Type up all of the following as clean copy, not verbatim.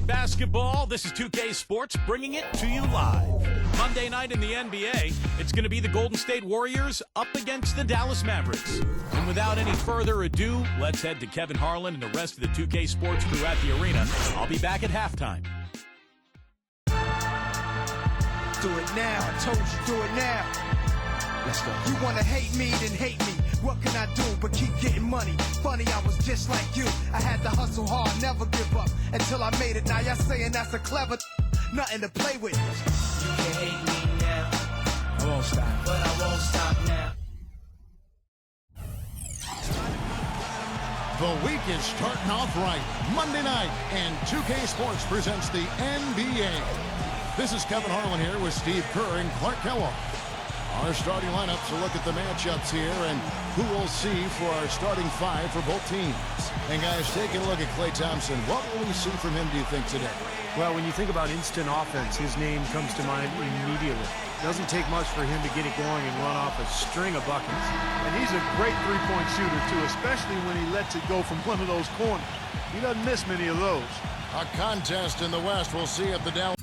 NBA basketball. This is 2K Sports bringing it to you live. Monday night in the NBA, it's going to be the Golden State Warriors up against the Dallas Mavericks. And without any further ado, let's head to Kevin Harlan and the rest of the 2K Sports crew at the arena. I'll be back at halftime. Do it now, I told you, do it now. Let's go. You wanna hate me, then hate me. What can I do but keep getting money? Funny, I was just like you. I had to hustle hard, never give up until I made it. Now y'all saying that's a clever nothing to play with. You can hate me now, I won't stop, but I won't stop now. The week is starting off right. Monday night, and 2K Sports presents the NBA. This is Kevin Harlan here with Steve Kerr and Clark Kellogg. Our starting lineups will look at the matchups here and who we'll see for our starting five for both teams. And guys, taking a look at Klay Thompson, what will we see from him, do you think, today? Well, when you think about instant offense, his name comes to mind immediately. It doesn't take much for him to get it going and run off a string of buckets. And he's a great three-point shooter, too, especially when he lets it go from one of those corners. He doesn't miss many of those. A contest in the West. We'll see if the Dallas...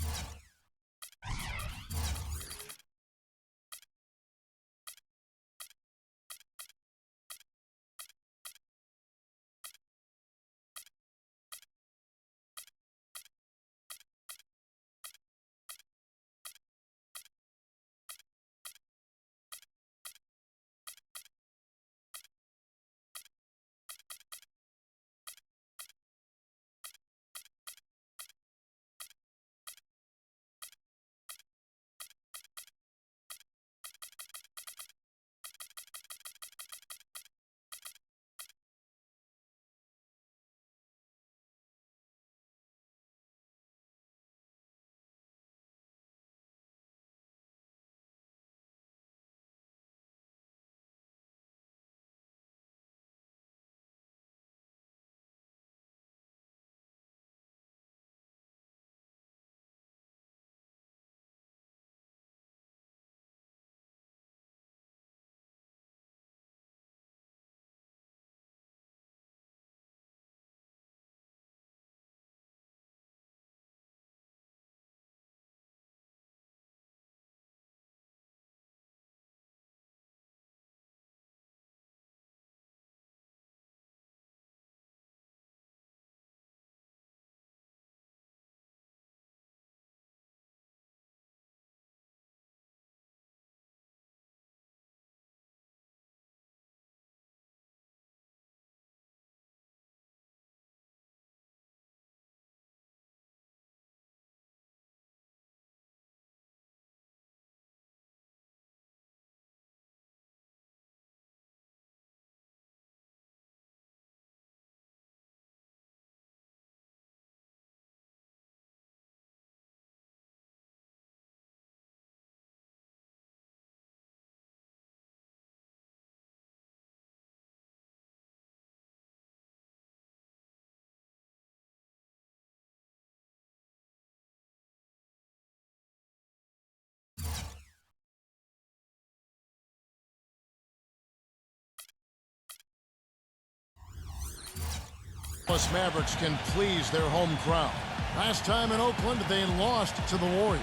Dallas Mavericks can please their home crowd. Last time in Oakland, they lost to the Warriors.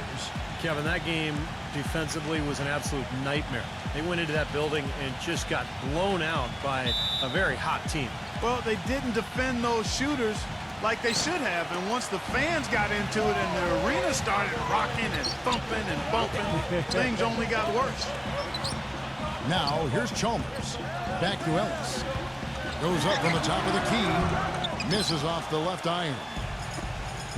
Kevin, that game defensively was an absolute nightmare. They went into that building and just got blown out by a very hot team. Well, they didn't defend those shooters like they should have, and once the fans got into it and the arena started rocking and thumping and bumping, things only got worse. Now, here's Chalmers. Back to Ellis. Goes up from the top of the key. Misses off the left iron.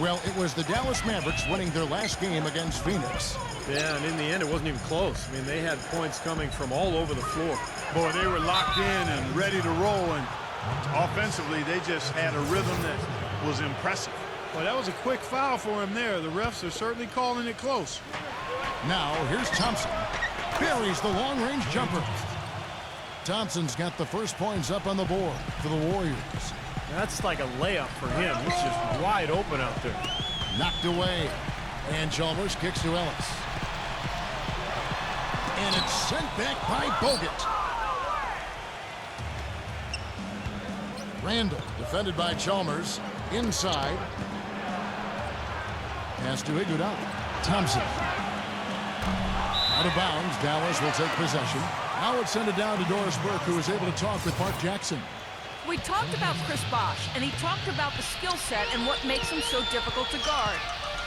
Well, it was the Dallas Mavericks winning their last game against Phoenix. Yeah, and in the end, it wasn't even close. I mean, they had points coming from all over the floor. Boy, they were locked in and ready to roll, and offensively, they just had a rhythm that was impressive. Well, that was a quick foul for him there. The refs are certainly calling it close. Now, here's Thompson. Buries the long-range jumper. Thompson's got the first points up on the board for the Warriors. That's like a layup for him. He's just wide open out there. Knocked away. And Chalmers kicks to Ellis. And it's sent back by Bogut. Randall, defended by Chalmers. Inside. Pass to Iguodala. Thompson. Out of bounds. Dallas will take possession. Now it's sent it down to Doris Burke, who was able to talk with Mark Jackson. We talked about Chris Bosh, and he talked about the skill set and what makes him so difficult to guard.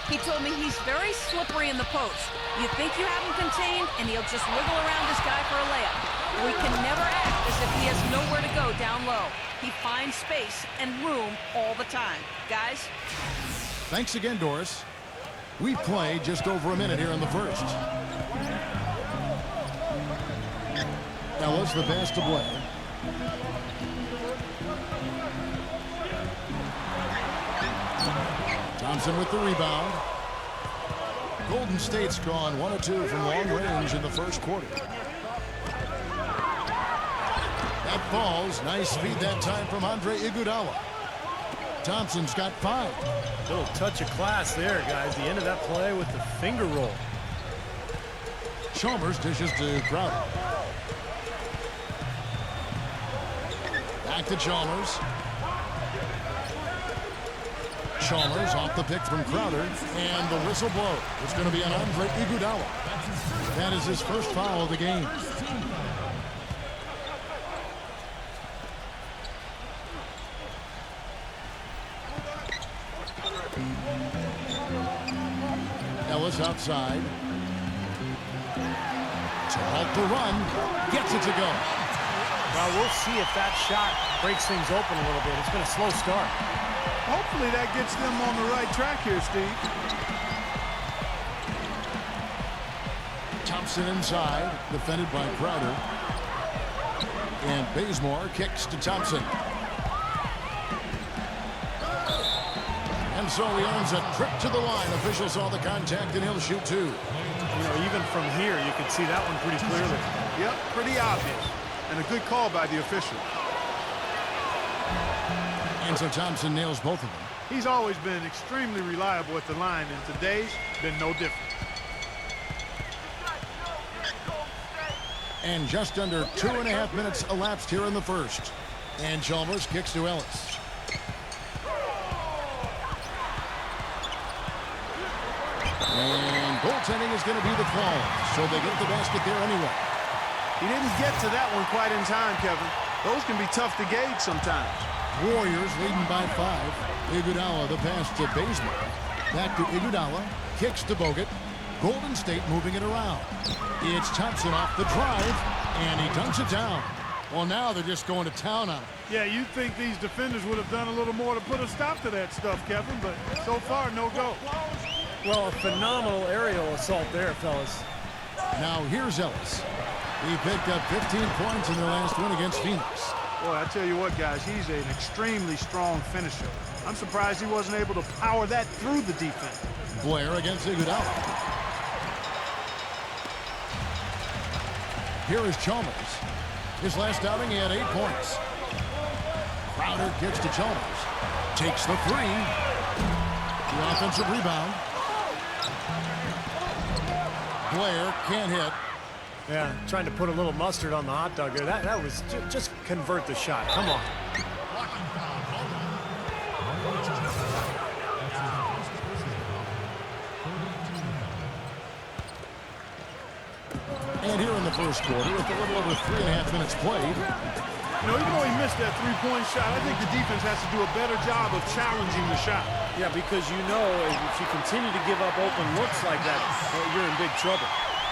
He told me he's very slippery in the post. You think you have him contained, and he'll just wiggle around this guy for a layup. We can never act as if he has nowhere to go down low. He finds space and room all the time. Guys? Thanks again, Doris. We play just over a minute here in the first. Ellis, the pass to Blair. Thompson with the rebound. Golden State's gone 1 of 2 from long range in the first quarter. That falls. Nice feed that time from Andre Iguodala. Thompson's got 5. Little touch of class there, guys. The end of that play with the finger roll. Chalmers dishes to Crowder. Back to Chalmers. Chalmers off the pick from Crowder, and the whistle blows. It's going to be on Andre Iguodala. That is his first foul of the game. Ellis outside. To halt the run. Gets it to go. Well, we'll see if that shot breaks things open a little bit. It's been a slow start. Hopefully that gets them on the right track here, Steve. Thompson inside, defended by Crowder. And Bazemore kicks to Thompson. And so he earns a trip to the line. Official saw the contact, and he'll shoot 2. You know, even from here, you can see that one pretty clearly. Yep, pretty obvious. And a good call by the official. And so Thompson nails both of them. He's always been extremely reliable at the line, and today's been no different. And just under 2.5 minutes elapsed here in the first. And Chalmers kicks to Ellis. And goaltending is going to be the call, so they get the basket there anyway. He didn't get to that one quite in time, Kevin. Those can be tough to gauge sometimes. Warriors leading by 5. Iguodala the pass to Bazemore. Back to Iguodala. Kicks to Bogut. Golden State moving it around. It's Thompson off the drive, and he dunks it down. Well, now they're just going to town on him. Yeah, you'd think these defenders would have done a little more to put a stop to that stuff, Kevin, but so far, no go. Well, a phenomenal aerial assault there, fellas. Now here's Ellis. He picked up 15 points in their last win against Phoenix. Boy, I tell you what, guys, he's an extremely strong finisher. I'm surprised he wasn't able to power that through the defense. Blair against Iguodala. Here is Chalmers. His last outing, he had 8 points. Crowder gets to Chalmers. Takes the 3. The offensive rebound. Blair can't hit. Yeah, trying to put a little mustard on the hot dog there. That was just convert the shot. Come on. And here in the first quarter, with a little over 3.5 minutes played. You know, even though he missed that three-point shot, I think the defense has to do a better job of challenging the shot. Yeah, because you know if you continue to give up open looks like that, well, you're in big trouble.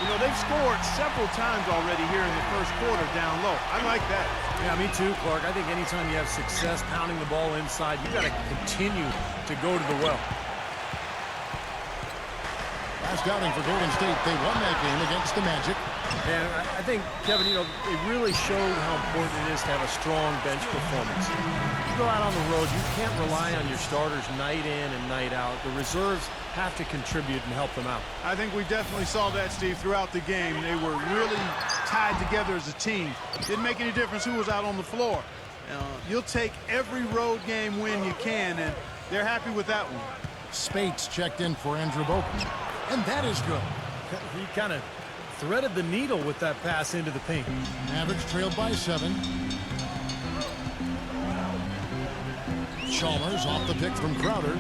You know, they've scored several times already here in the first quarter down low. I like that. Yeah, me too, Clark. I think anytime you have success pounding the ball inside, you got to continue to go to the well. Last outing for Golden State, they won that game against the Magic. And I think, Kevin, you know, it really showed how important it is to have a strong bench performance. You go out on the road, you can't rely on your starters night in and night out. The reserves have to contribute and help them out. I think we definitely saw that, Steve, throughout the game. They were really tied together as a team. Didn't make any difference who was out on the floor. You'll take every road game win you can, and they're happy with that one. Spates checked in for Andrew Bogut. And that is good. He kind of threaded the needle with that pass into the paint. Mavericks trailed by 7. Chalmers off the pick from Crowder.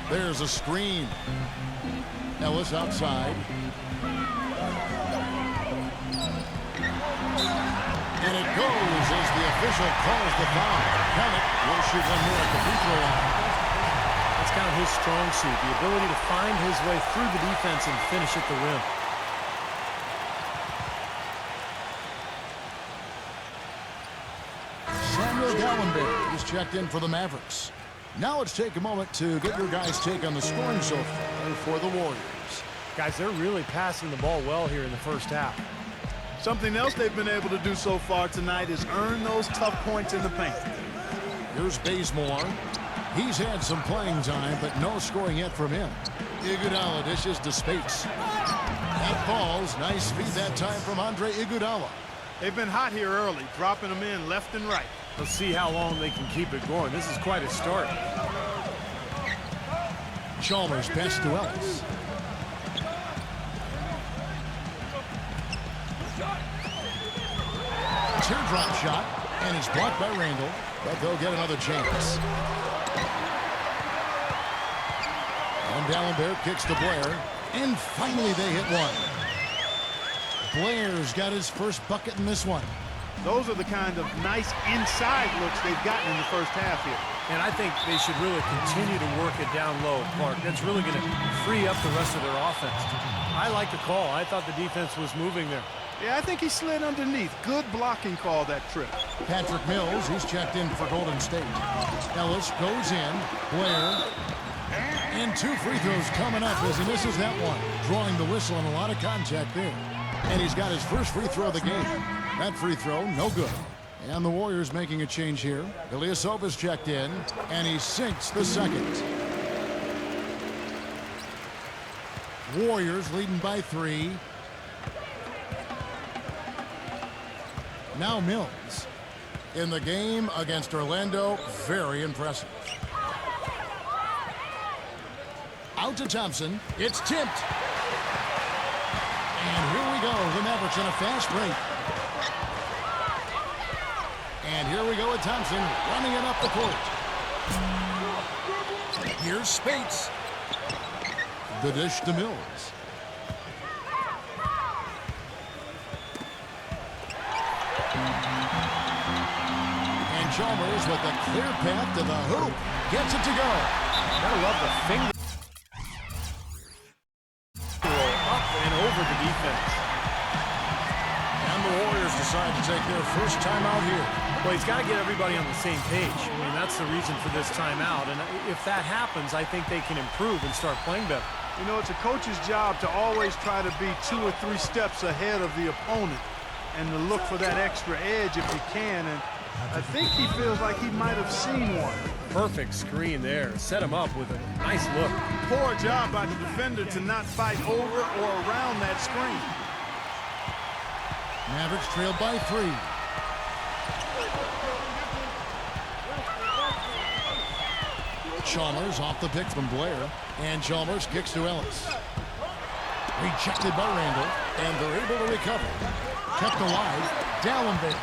There's a screen. Ellis outside. And it goes as the official calls the foul. Pellet will shoot one more at the free throw line. That's kind of his strong suit, the ability to find his way through the defense and finish at the rim. Samuel Gallenberg is checked in for the Mavericks. Now let's take a moment to get your guys' take on the scoring so far for the Warriors. Guys, they're really passing the ball well here in the first half. Something else they've been able to do so far tonight is earn those tough points in the paint. Here's Bazemore. He's had some playing time, but no scoring yet from him. Iguodala dishes to Spates. That falls. Nice feed that time from Andre Iguodala. They've been hot here early, dropping them in left and right. Let's see how long they can keep it going. This is quite a start. Chalmers pass to Ellis. Teardrop shot, and it's blocked by Randall, but they'll get another chance. And Dallenberg kicks to Blair, and finally they hit one. Blair's got his first bucket in this one. Those are the kind of nice inside looks they've gotten in the first half here. And I think they should really continue to work it down low, Clark. That's really going to free up the rest of their offense. I like the call. I thought the defense was moving there. Yeah, I think he slid underneath. Good blocking call that trip. Patrick Mills, he's checked in for Golden State. Ellis goes in. Blair. And two free throws coming up as he misses that one. Drawing the whistle and a lot of contact there. And he's got his first free throw of the game. That free throw, no good. And the Warriors making a change here. Ilyasova's checked in, and he sinks the second. Warriors leading by 3. Now Mills. In the game against Orlando, very impressive. Out to Thompson. It's tipped. And here we go. The Mavericks in a fast break. And here we go with Thompson running it up the court. Here's Spates. The dish to Mills. And Chalmers with a clear path to the hoop. Gets it to go. Gotta love the finger roll up and over the defense. And the Warriors decide to take their first timeout here. Well, he's got to get everybody on the same page. I mean, that's the reason for this timeout. And if that happens, I think they can improve and start playing better. You know, it's a coach's job to always try to be 2 or 3 steps ahead of the opponent and to look for that extra edge if you can. And I think he feels like he might have seen one. Perfect screen there. Set him up with a nice look. Poor job by the defender to not fight over or around that screen. Mavericks trailed by 3. Chalmers off the pick from Blair, and Chalmers kicks to Ellis. Rejected by Randall, and they're able to recover. Kept alive, Dallenberg.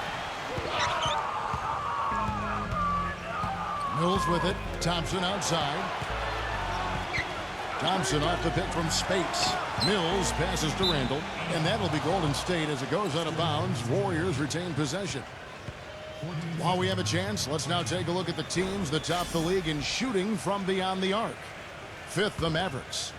Mills with it, Thompson outside. Thompson off the pick from Spates. Mills passes to Randall, and that'll be Golden State as it goes out of bounds. Warriors retain possession. While we have a chance, let's now take a look at the teams that top the league in shooting from beyond the arc. 5th, the Mavericks.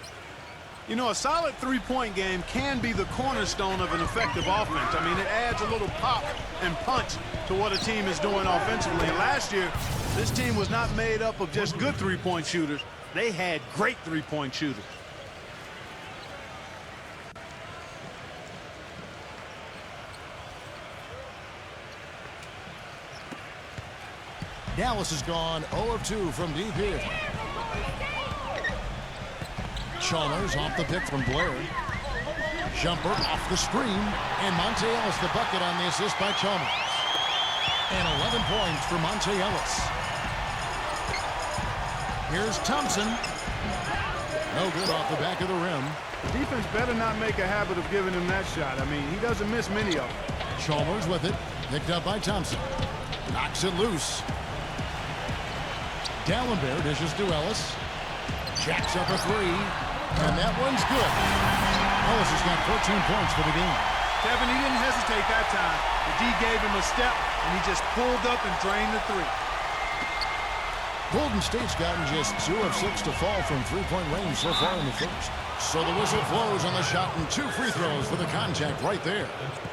You know, a solid three-point game can be the cornerstone of an effective offense. I mean, it adds a little pop and punch to what a team is doing offensively. And last year, this team was not made up of just good three-point shooters. They had great three-point shooters. Dallas has gone 0 of 2 from deep here. Chalmers off the pick from Blair. Jumper off the screen. And Monte Ellis the bucket on the assist by Chalmers. And 11 points for Monte Ellis. Here's Thompson. No good off the back of the rim. The defense better not make a habit of giving him that shot. I mean, he doesn't miss many of them. Chalmers with it. Picked up by Thompson. Knocks it loose. Dallenberg dishes to Ellis. Jacks up a three, and that one's good. Ellis has got 14 points for the game. Kevin, he didn't hesitate that time. The D gave him a step, and he just pulled up and drained the three. Golden State's gotten just 2 of 6 to fall from three-point range so far in the first. So the whistle blows on the shot and 2 free throws for the contact right there.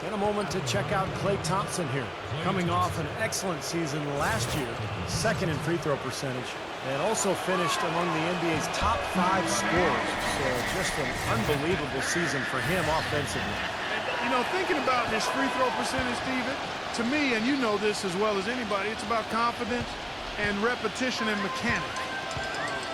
And a moment to check out Klay Thompson here. Coming off an excellent season last year, second in free throw percentage, and also finished among the NBA's top 5 scorers. So just an unbelievable season for him offensively. You know, thinking about this free throw percentage, Steven, to me, and you know this as well as anybody, it's about confidence and repetition and mechanics.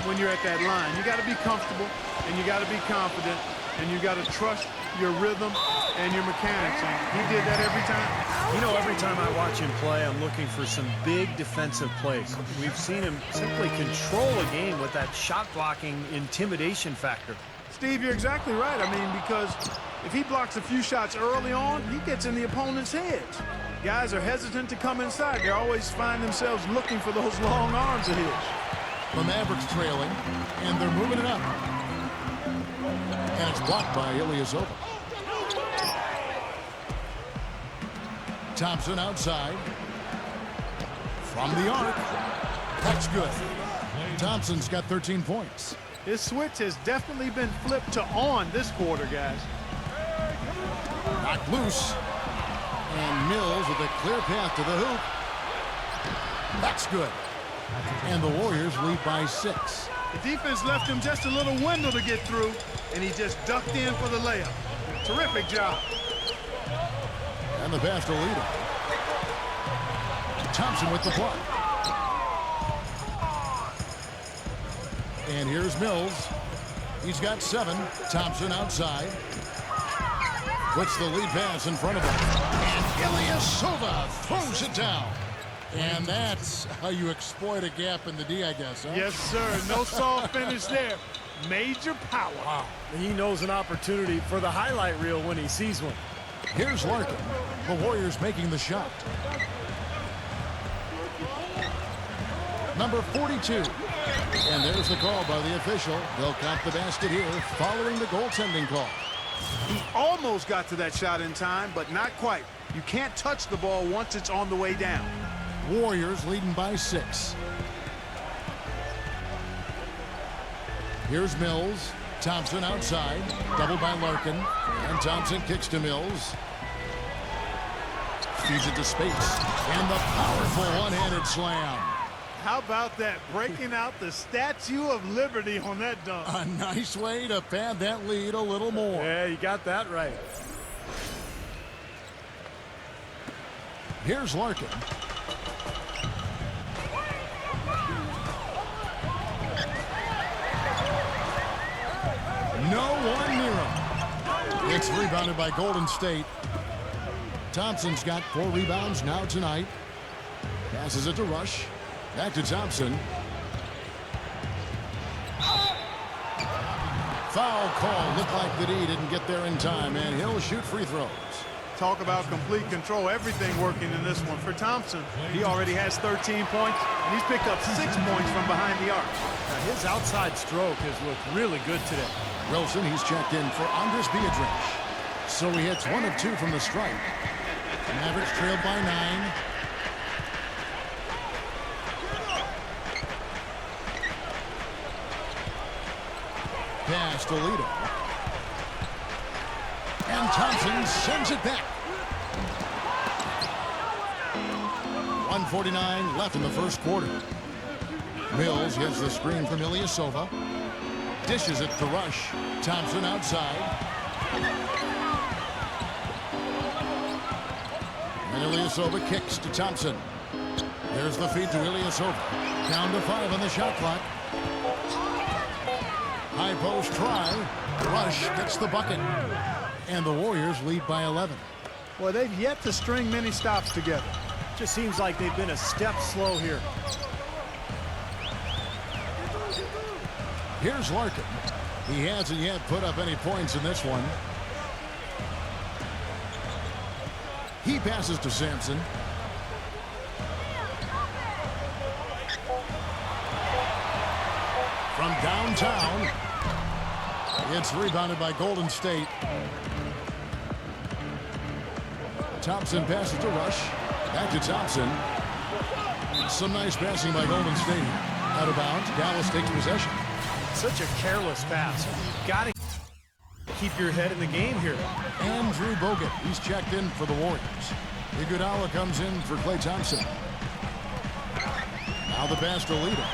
When you're at that line, you got to be comfortable and you got to be confident and you got to trust your rhythm and your mechanics. And he did that every time. You know, every time I watch him play, I'm looking for some big defensive plays. We've seen him simply control a game with that shot-blocking intimidation factor. Steve, you're exactly right. I mean, because if he blocks a few shots early on, he gets in the opponent's heads. Guys are hesitant to come inside. They always find themselves looking for those long arms of his. The Mavericks trailing, and they're moving it up. And it's blocked by Ilyasova. Thompson outside. From the arc. That's good. Thompson's got 13 points. His switch has definitely been flipped to on this quarter, guys. Knocked loose. And Mills with a clear path to the hoop. That's good. And the Warriors lead by 6. The defense left him just a little window to get through, and he just ducked in for the layup. Terrific job. And the pass to Lito. Thompson with the block. And here's Mills. He's got 7. Thompson outside. Puts the lead pass in front of him. And Ilyasova throws it down. And that's how you exploit a gap in the D, I guess, huh? Yes, sir. No soft finish there. Major power. Wow. He knows an opportunity for the highlight reel when he sees one. Here's Larkin. The Warriors making the shot. Number 42. And there's the call by the official. They'll count the basket here following the goaltending call. He almost got to that shot in time, but not quite. You can't touch the ball once it's on the way down. Warriors leading by 6. Here's Mills. Thompson outside. Doubled by Larkin. And Thompson kicks to Mills. Feeds it to space. And the powerful one-handed slam. How about that? Breaking out the Statue of Liberty on that dunk. A nice way to pad that lead a little more. Yeah, you got that right. Here's Larkin. No one near him. It's rebounded by Golden State. Thompson's got 4 rebounds now tonight. Passes it to Rush. Back to Thompson. Foul call. Looked like the D didn't get there in time, and he'll shoot free throws. Talk about complete control. Everything working in this one. For Thompson, he already has 13 points, and he's picked up 6 points from behind the arc. Now, his outside stroke has looked really good today. Wilson, he's checked in for Andres Beatrice. So he hits 1 of 2 from the stripe. Mavericks trailed by 9. Pass to Lito. And Thompson sends it back. 1:49 left in the first quarter. Mills gets the screen from Ilyasova. Dishes it to Rush. Thompson outside. And Ilyasova kicks to Thompson. There's the feed to Ilyasova. Down to 5 on the shot clock. High post try. Rush gets the bucket. And the Warriors lead by 11. Well, they've yet to string many stops together. Just seems like they've been a step slow here. Here's Larkin. He hasn't yet put up any points in this one. He passes to Sampson. from downtown. It's rebounded by Golden State. Thompson passes to Rush. Back to Thompson. Some nice passing by Golden State. Out of bounds. Dallas takes possession. Such a careless pass. You've got to keep your head in the game here. Andrew Bogut. He's checked in for the Warriors. Iguodala comes in for Klay Thompson. Now the pass to Lita.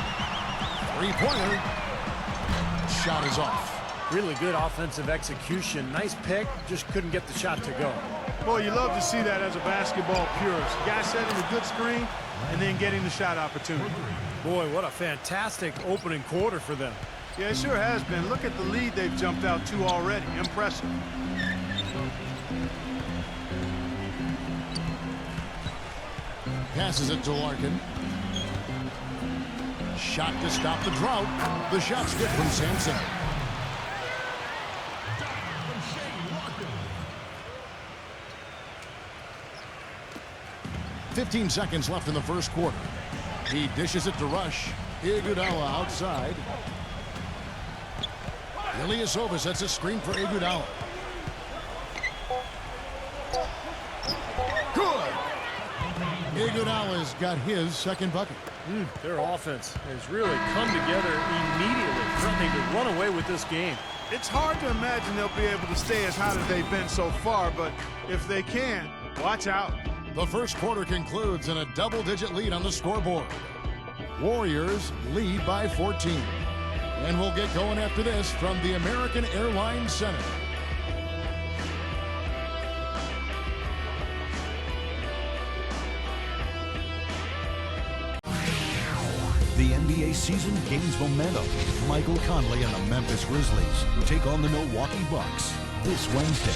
Three-pointer. Shot is off. Really good offensive execution. Nice pick. Just couldn't get the shot to go. Boy, you love to see that as a basketball purist. Guy setting a good screen and then getting the shot opportunity. Boy, what a fantastic opening quarter for them. Yeah, it sure has been. Look at the lead they've jumped out to already. Impressive. Passes it to Larkin. Shot to stop the drought. The shot's good from Sampson. "15 seconds left in the first quarter. He dishes it to Rush. Iguodala outside. Ilyasova sets a screen for Iguodala. Good. Iguodala's got his second bucket. Their offense has really come together immediately, threatening to run away with this game. It's hard to imagine they'll be able to stay as hot as they've been so far, but if they can, watch out. The first quarter concludes in a double-digit lead on the scoreboard. Warriors lead by 14. And we'll get going after this from the American Airlines Center. The NBA season gains momentum. Michael Conley and the Memphis Grizzlies take on the Milwaukee Bucks this Wednesday.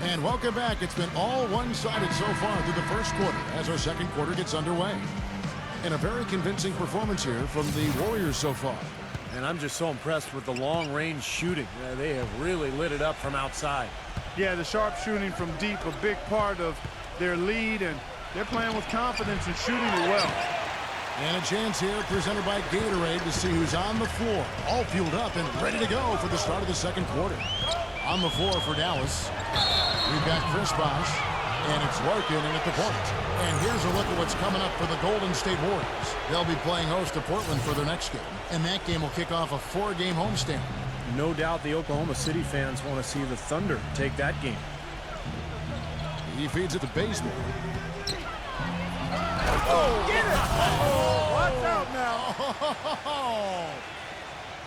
And welcome back. It's been all one-sided so far through the first quarter as our second quarter gets underway. And a very convincing performance here from the Warriors so far. And I'm just so impressed with the long-range shooting. They have really lit it up from outside. Yeah, the sharp shooting from deep, a big part of their lead, and they're playing with confidence and shooting it well. And a chance here presented by Gatorade to see who's on the floor. All fueled up and ready to go for the start of the second quarter. On the floor for Dallas, we've got Chris Bosh, and it's Larkin in at the point. And here's a look at what's coming up for the Golden State Warriors. They'll be playing host to Portland for their next game, and that game will kick off a 4-game homestand. No doubt the Oklahoma City fans want to see the Thunder take that game. He feeds it to Bazemore. Oh, get it! Oh, watch out now. Oh,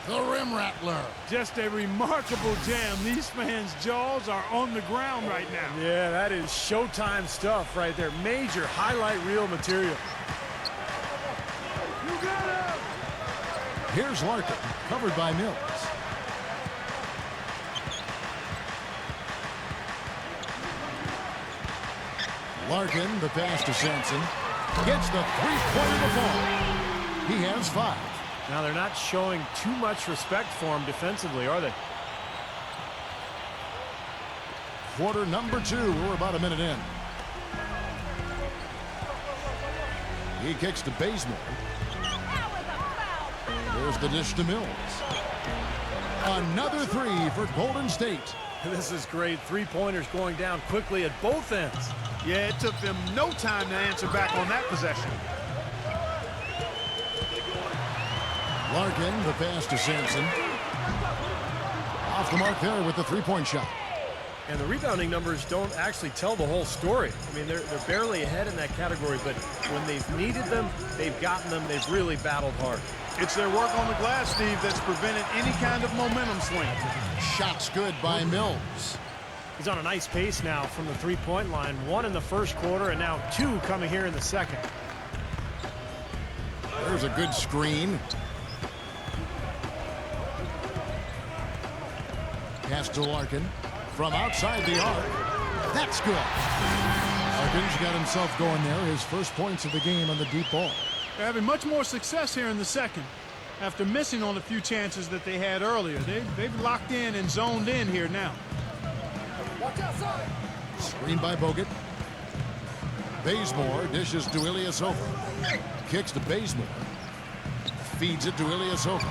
the rim rattler. Just a remarkable jam. These fans' jaws are on the ground right now. Yeah, that is Showtime stuff right there. Major highlight reel material. You got it! Here's Larkin, covered by Mills. Larkin, the pass to Sampson. Gets the three-pointer to fall. He has 5. Now they're not showing too much respect for him defensively, are they? Quarter number 2. We're about a minute in. He kicks to Bazemore. There's the dish to Mills. Another 3 for Golden State. This is great. Three-pointers going down quickly at both ends. Yeah, it took them no time to answer back on that possession. Larkin, the pass to Sampson. Off the mark there with the three-point shot. And the rebounding numbers don't actually tell the whole story. I mean, they're barely ahead in that category, but when they've needed them, they've gotten them. They've really battled hard. It's their work on the glass, Steve, that's prevented any kind of momentum swing. Shots good by Mills. He's on a nice pace now from the three-point line. 1 in the first quarter and now 2 coming here in the second. There's a good screen. Pass to Larkin from outside the arc. That's good. Larkin's got himself going there. His first points of the game on the deep ball. They're having much more success here in the second. after missing on a few chances that they had earlier. They've locked in and zoned in here now. Screen by Bogut. Bazemore dishes to Ilyasova. Kicks to Bazemore. Feeds it to Ilyasova.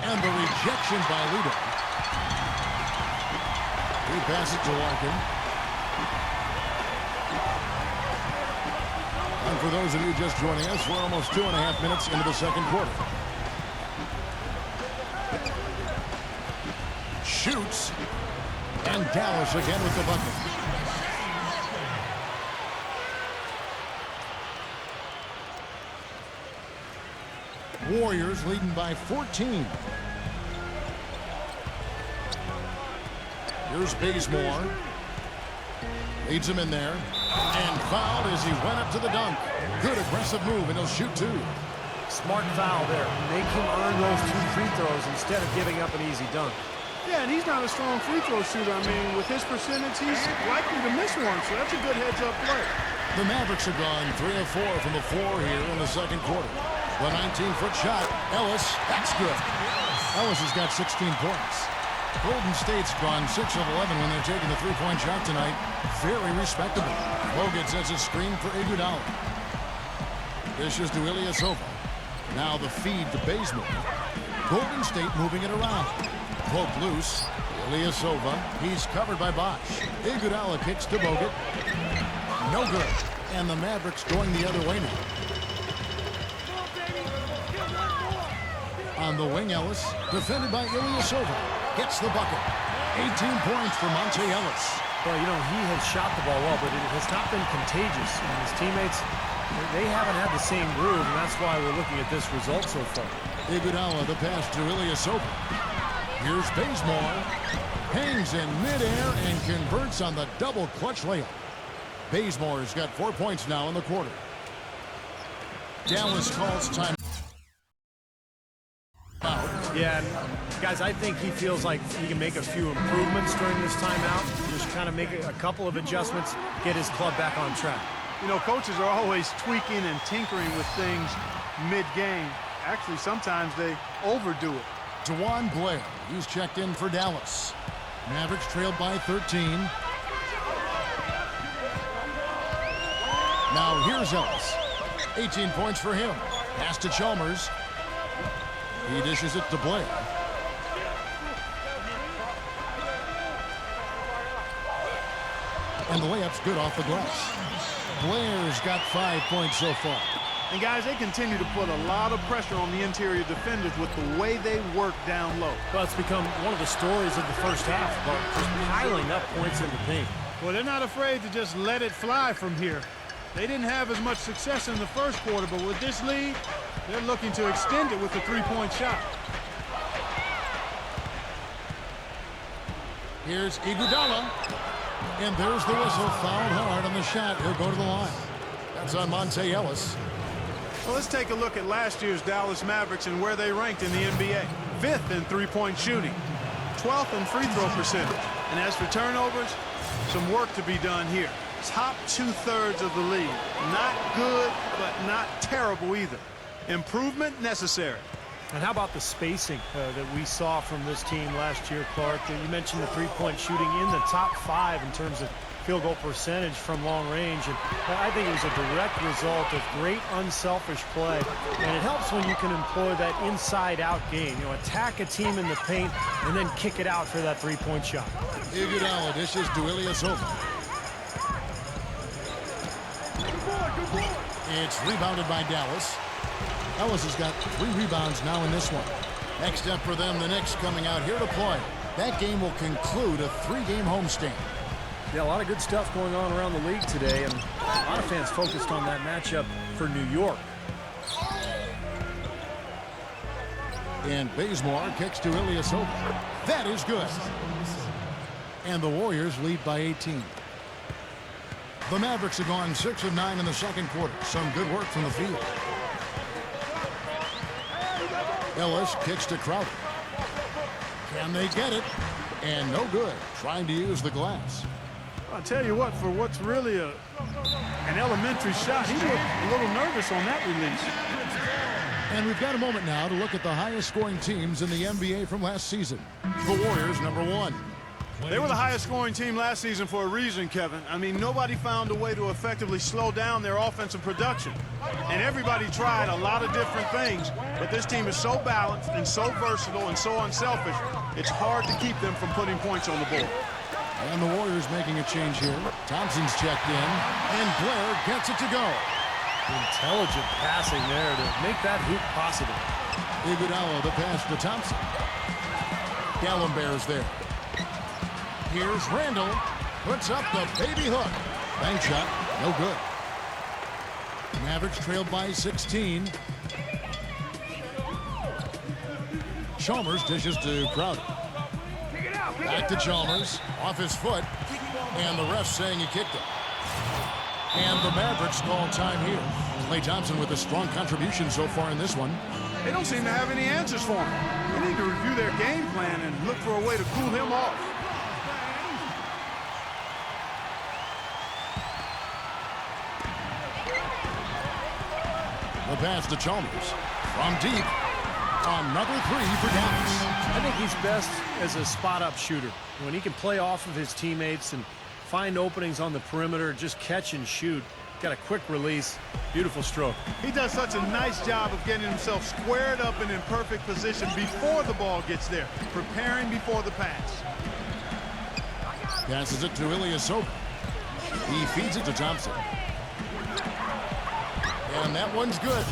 And the rejection by Ludo. He passes it to Larkin. And for those of you just joining us, we're almost 2.5 minutes into the second quarter. Shoots. And Dallas again with the bucket. Warriors leading by 14. Here's Bazemore. Leads him in there. And fouled as he went up to the dunk. Good aggressive move, and he'll shoot two. Smart foul there. Make him earn those 2 free throws instead of giving up an easy dunk. Yeah, and he's not a strong free throw shooter. I mean, with his percentage, he's likely to miss one, so that's a good heads-up play. The Mavericks have gone 3 of 4 from the floor here in the second quarter. The 19-foot shot. Ellis, that's good. Ellis has got 16 points. Golden State's gone 6 of 11 when they're taking the three-point shot tonight. Very respectable. Bogut sets a screen for Iguodala. Dishes to Ilyasova. Now the feed to Bazemore. Golden State moving it around. Poke loose. Ilyasova. He's covered by Bosch. Iguodala kicks to Bogut. No good. And the Mavericks going the other way now. On the wing, Ellis. Defended by Ilyasova. Gets the bucket. 18 points for Monte Ellis. Well, you know, he has shot the ball well, but it has not been contagious. And his teammates, they haven't had the same groove, and that's why we're looking at this result so far. Iguodala, the pass to Ilyasova. Here's Bazemore. Hangs in midair and converts on the double clutch layup. Bazemore's got 4 points now in the quarter. Dallas calls time out. Yeah, guys, I think he feels like he can make a few improvements during this timeout. Just kind of make a couple of adjustments, get his club back on track. You know, coaches are always tweaking and tinkering with things mid-game. Actually, sometimes they overdo it. DeJuan Blair, he's checked in for Dallas. Mavericks trailed by 13. Now here's Ellis. 18 points for him. Pass to Chalmers. He dishes it to Blair. And the layup's good off the glass. Blair's got 5 points so far. And guys, they continue to put a lot of pressure on the interior defenders with the way they work down low. Well, it's become one of the stories of the first half, but just piling up points in the paint. Well, they're not afraid to just let it fly from here. They didn't have as much success in the first quarter, but with this lead, they're looking to extend it with a three-point shot. Here's Iguodala. And there's the whistle. Fouled hard on the shot. He'll go to the line. That's on Monte Ellis. Well, let's take a look at last year's Dallas Mavericks and where they ranked in the NBA. 5th in three-point shooting, 12th in free throw percentage. And as for turnovers, some work to be done here. Top 2/3 of the league. Not good, but not terrible either. Improvement necessary. And how about the spacing that we saw from this team last year, Clark? You mentioned the three-point shooting in the top 5 in terms of field goal percentage from long range. And I think it was a direct result of great unselfish play. And it helps when you can employ that inside-out game. You know, attack a team in the paint and then kick it out for that three-point shot. Iguodala dishes to Ilyasova. It's rebounded by Dallas. Ellis has got 3 rebounds now in this one. Next up for them, the Knicks coming out here to play. That game will conclude a 3-game homestand. Yeah, a lot of good stuff going on around the league today, and a lot of fans focused on that matchup for New York. And Bazemore kicks to Ilyasova. That is good. And the Warriors lead by 18. The Mavericks have gone 6 of 9 in the second quarter. Some good work from the field. Ellis kicks to Crowder. Can they get it? And no good. Trying to use the glass. I'll tell you what, for what's really an elementary shot, he looked a little nervous on that release. And we've got a moment now to look at the highest scoring teams in the NBA from last season. The Warriors, number 1. They were the highest scoring team last season for a reason, Kevin. I mean, nobody found a way to effectively slow down their offensive production. And everybody tried a lot of different things, but this team is so balanced and so versatile and so unselfish, it's hard to keep them from putting points on the board. And the Warriors making a change here. Thompson's checked in, and Blair gets it to go. Intelligent passing there to make that hoop possible. Iguodala the pass to Thompson. Gallenberg's there. Here's Randall. Puts up the baby hook. Bank shot. No good. Mavericks trailed by 16. Chalmers dishes to Crowder. Back to Chalmers. Off his foot. And the ref saying he kicked it. And the Mavericks call time here. Klay Thompson with a strong contribution so far in this one. They don't seem to have any answers for him. They need to review their game plan and look for a way to cool him off. The pass to Chalmers. From deep. Another three for Dallas. I think he's best as a spot-up shooter. When he can play off of his teammates and find openings on the perimeter, just catch and shoot. Got a quick release. Beautiful stroke. He does such a nice job of getting himself squared up and in perfect position before the ball gets there, preparing before the pass. Passes it to Ilyasova. He feeds it to Thompson. And that one's good.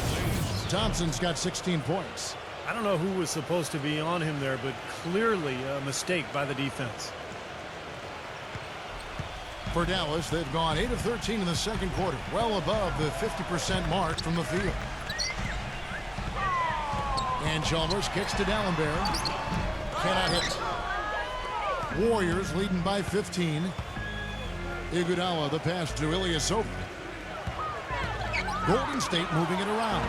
Thompson's got 16 points. I don't know who was supposed to be on him there, but clearly a mistake by the defense. For Dallas, they've gone 8 of 13 in the second quarter, well above the 50% mark from the field. And Chalmers kicks to Dallenberg. Cannot hit. Warriors leading by 15. Iguodala the pass to Ilyasova. Golden State moving it around.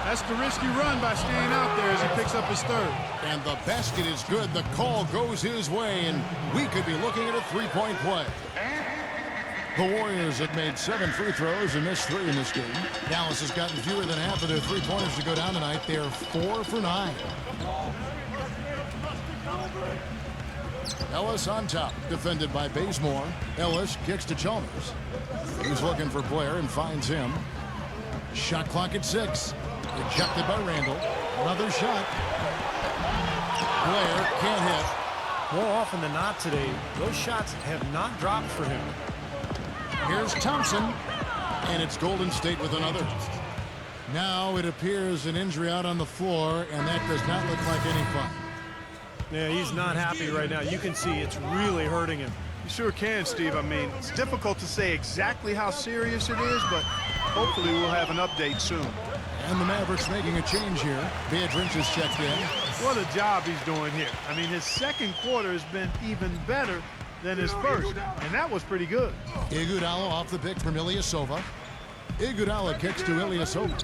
That's the risky run by staying out there as he picks up his third. And the basket is good. The call goes his way, and we could be looking at a three-point play. The Warriors have made 7 free throws and missed 3 in this game. Dallas has gotten fewer than half of their three-pointers to go down tonight. They are 4 for 9. Ellis on top, defended by Bazemore. Ellis kicks to Chalmers. He's looking for Blair and finds him. Shot clock at 6. Rejected by Randall. Another shot. Blair can't hit. More often than not today, those shots have not dropped for him. Here's Thompson. And it's Golden State with another. Now it appears an injury out on the floor, and that does not look like any fun. Yeah, he's not happy right now. You can see it's really hurting him. You sure can, Steve. I mean, it's difficult to say exactly how serious it is, but hopefully we'll have an update soon. And the Mavericks making a change here. Biedrins is checked in. What a job he's doing here. I mean, his second quarter has been even better than his first, and that was pretty good. Iguodala off the pick from Ilyasova. Iguodala kicks to Ilyasova.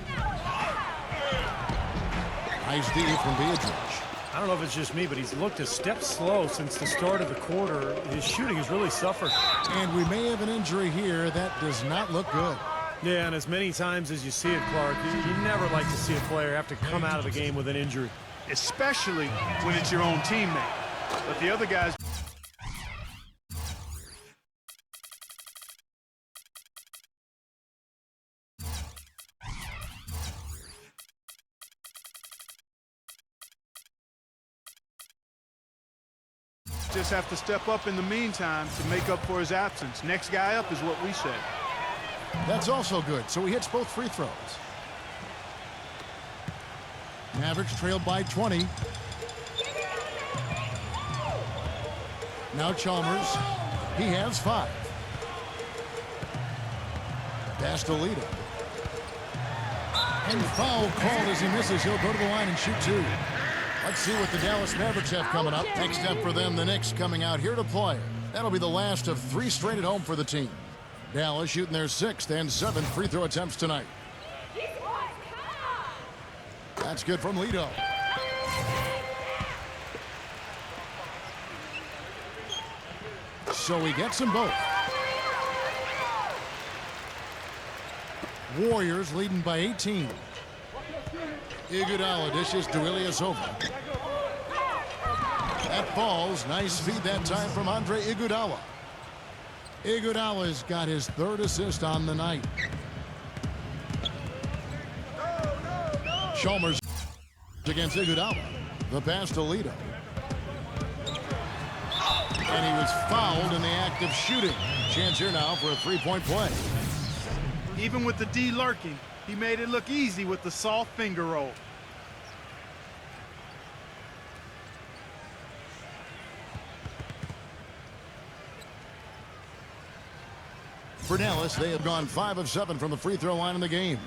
Nice D from Biedrins. I don't know if it's just me, but he's looked a step slow since the start of the quarter. His shooting has really suffered. And we may have an injury here. That does not look good. Yeah, and as many times as you see it, Clark, you never like to see a player have to come out of the game with an injury. Especially when it's your own teammate. But the other guys... just have to step up in the meantime to make up for his absence. Next guy up is what we say. That's also good. So he hits both free throws. Mavericks trailed by 20. Now Chalmers. He has 5. Pass to Lita. And foul called as he misses. He'll go to the line and shoot 2. Let's see what the Dallas Mavericks have coming up. Next up for them, the Knicks coming out here to play. That'll be the last of 3 straight at home for the team. Dallas shooting their 6th and 7th free throw attempts tonight. That's good from Lito. so he gets them both. Warriors leading by 18. Iguodala dishes to Ilyasova. That falls. Nice feed that time from Andre Iguodala. Iguodala's got his third assist on the night. Chalmers against Iguodala. The pass to Lito. And he was fouled in the act of shooting. Chance here now for a three-point play. Even with the D lurking, he made it look easy with the soft finger roll. For Dallas, they have gone 5 of 7 from the free throw line in the game.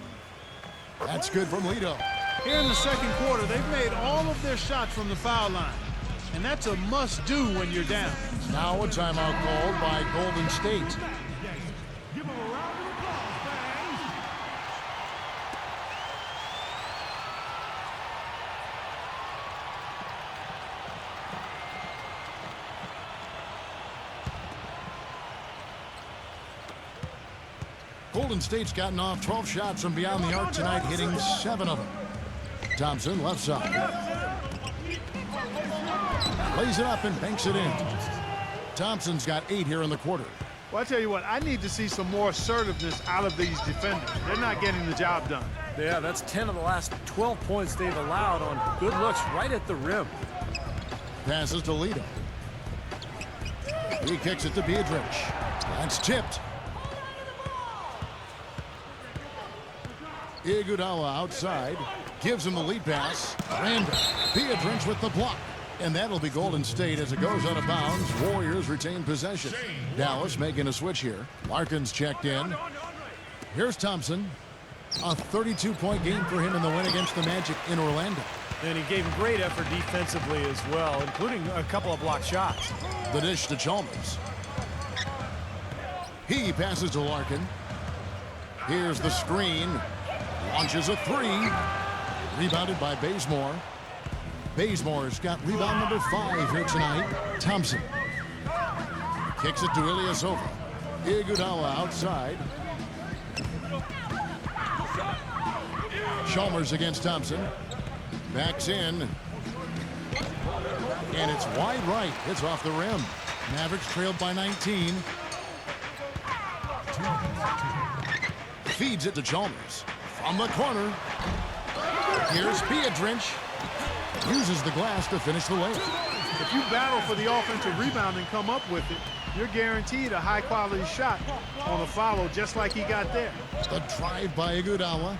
That's good from Lito. Here in the second quarter, they've made all of their shots from the foul line. And that's a must-do when you're down. Now a timeout called by Golden State. Golden State's gotten off 12 shots from beyond the arc tonight, hitting 7 of them. Thompson, left side. Lays it up and banks it in. Thompson's got 8 here in the quarter. Well, I tell you what, I need to see some more assertiveness out of these defenders. They're not getting the job done. Yeah, that's 10 of the last 12 points they've allowed on good looks right at the rim. Passes to Lito. He kicks it to Biedrich. That's tipped. Iguodala outside. Gives him the lead pass. Randall. Biedrich with the block. And that'll be Golden State as it goes out of bounds. Warriors retain possession. Dallas making a switch here. Larkin's checked in. Here's Thompson. A 32-point game for him in the win against the Magic in Orlando. And he gave him great effort defensively as well, including a couple of blocked shots. The dish to Chalmers. He passes to Larkin. Here's the screen. Launches a 3. Rebounded by Bazemore. Bazemore's got rebound number 5 here tonight. Thompson. Kicks it to Ilyasova. Iguodala outside. Chalmers against Thompson. Backs in. And it's wide right. It's off the rim. Mavericks trailed by 19. Feeds it to Chalmers. From the corner. Here's Biedrich. Uses the glass to finish the layup. If you battle for the offensive rebound and come up with it, you're guaranteed a high-quality shot on a follow just like he got there. The drive by Iguodala.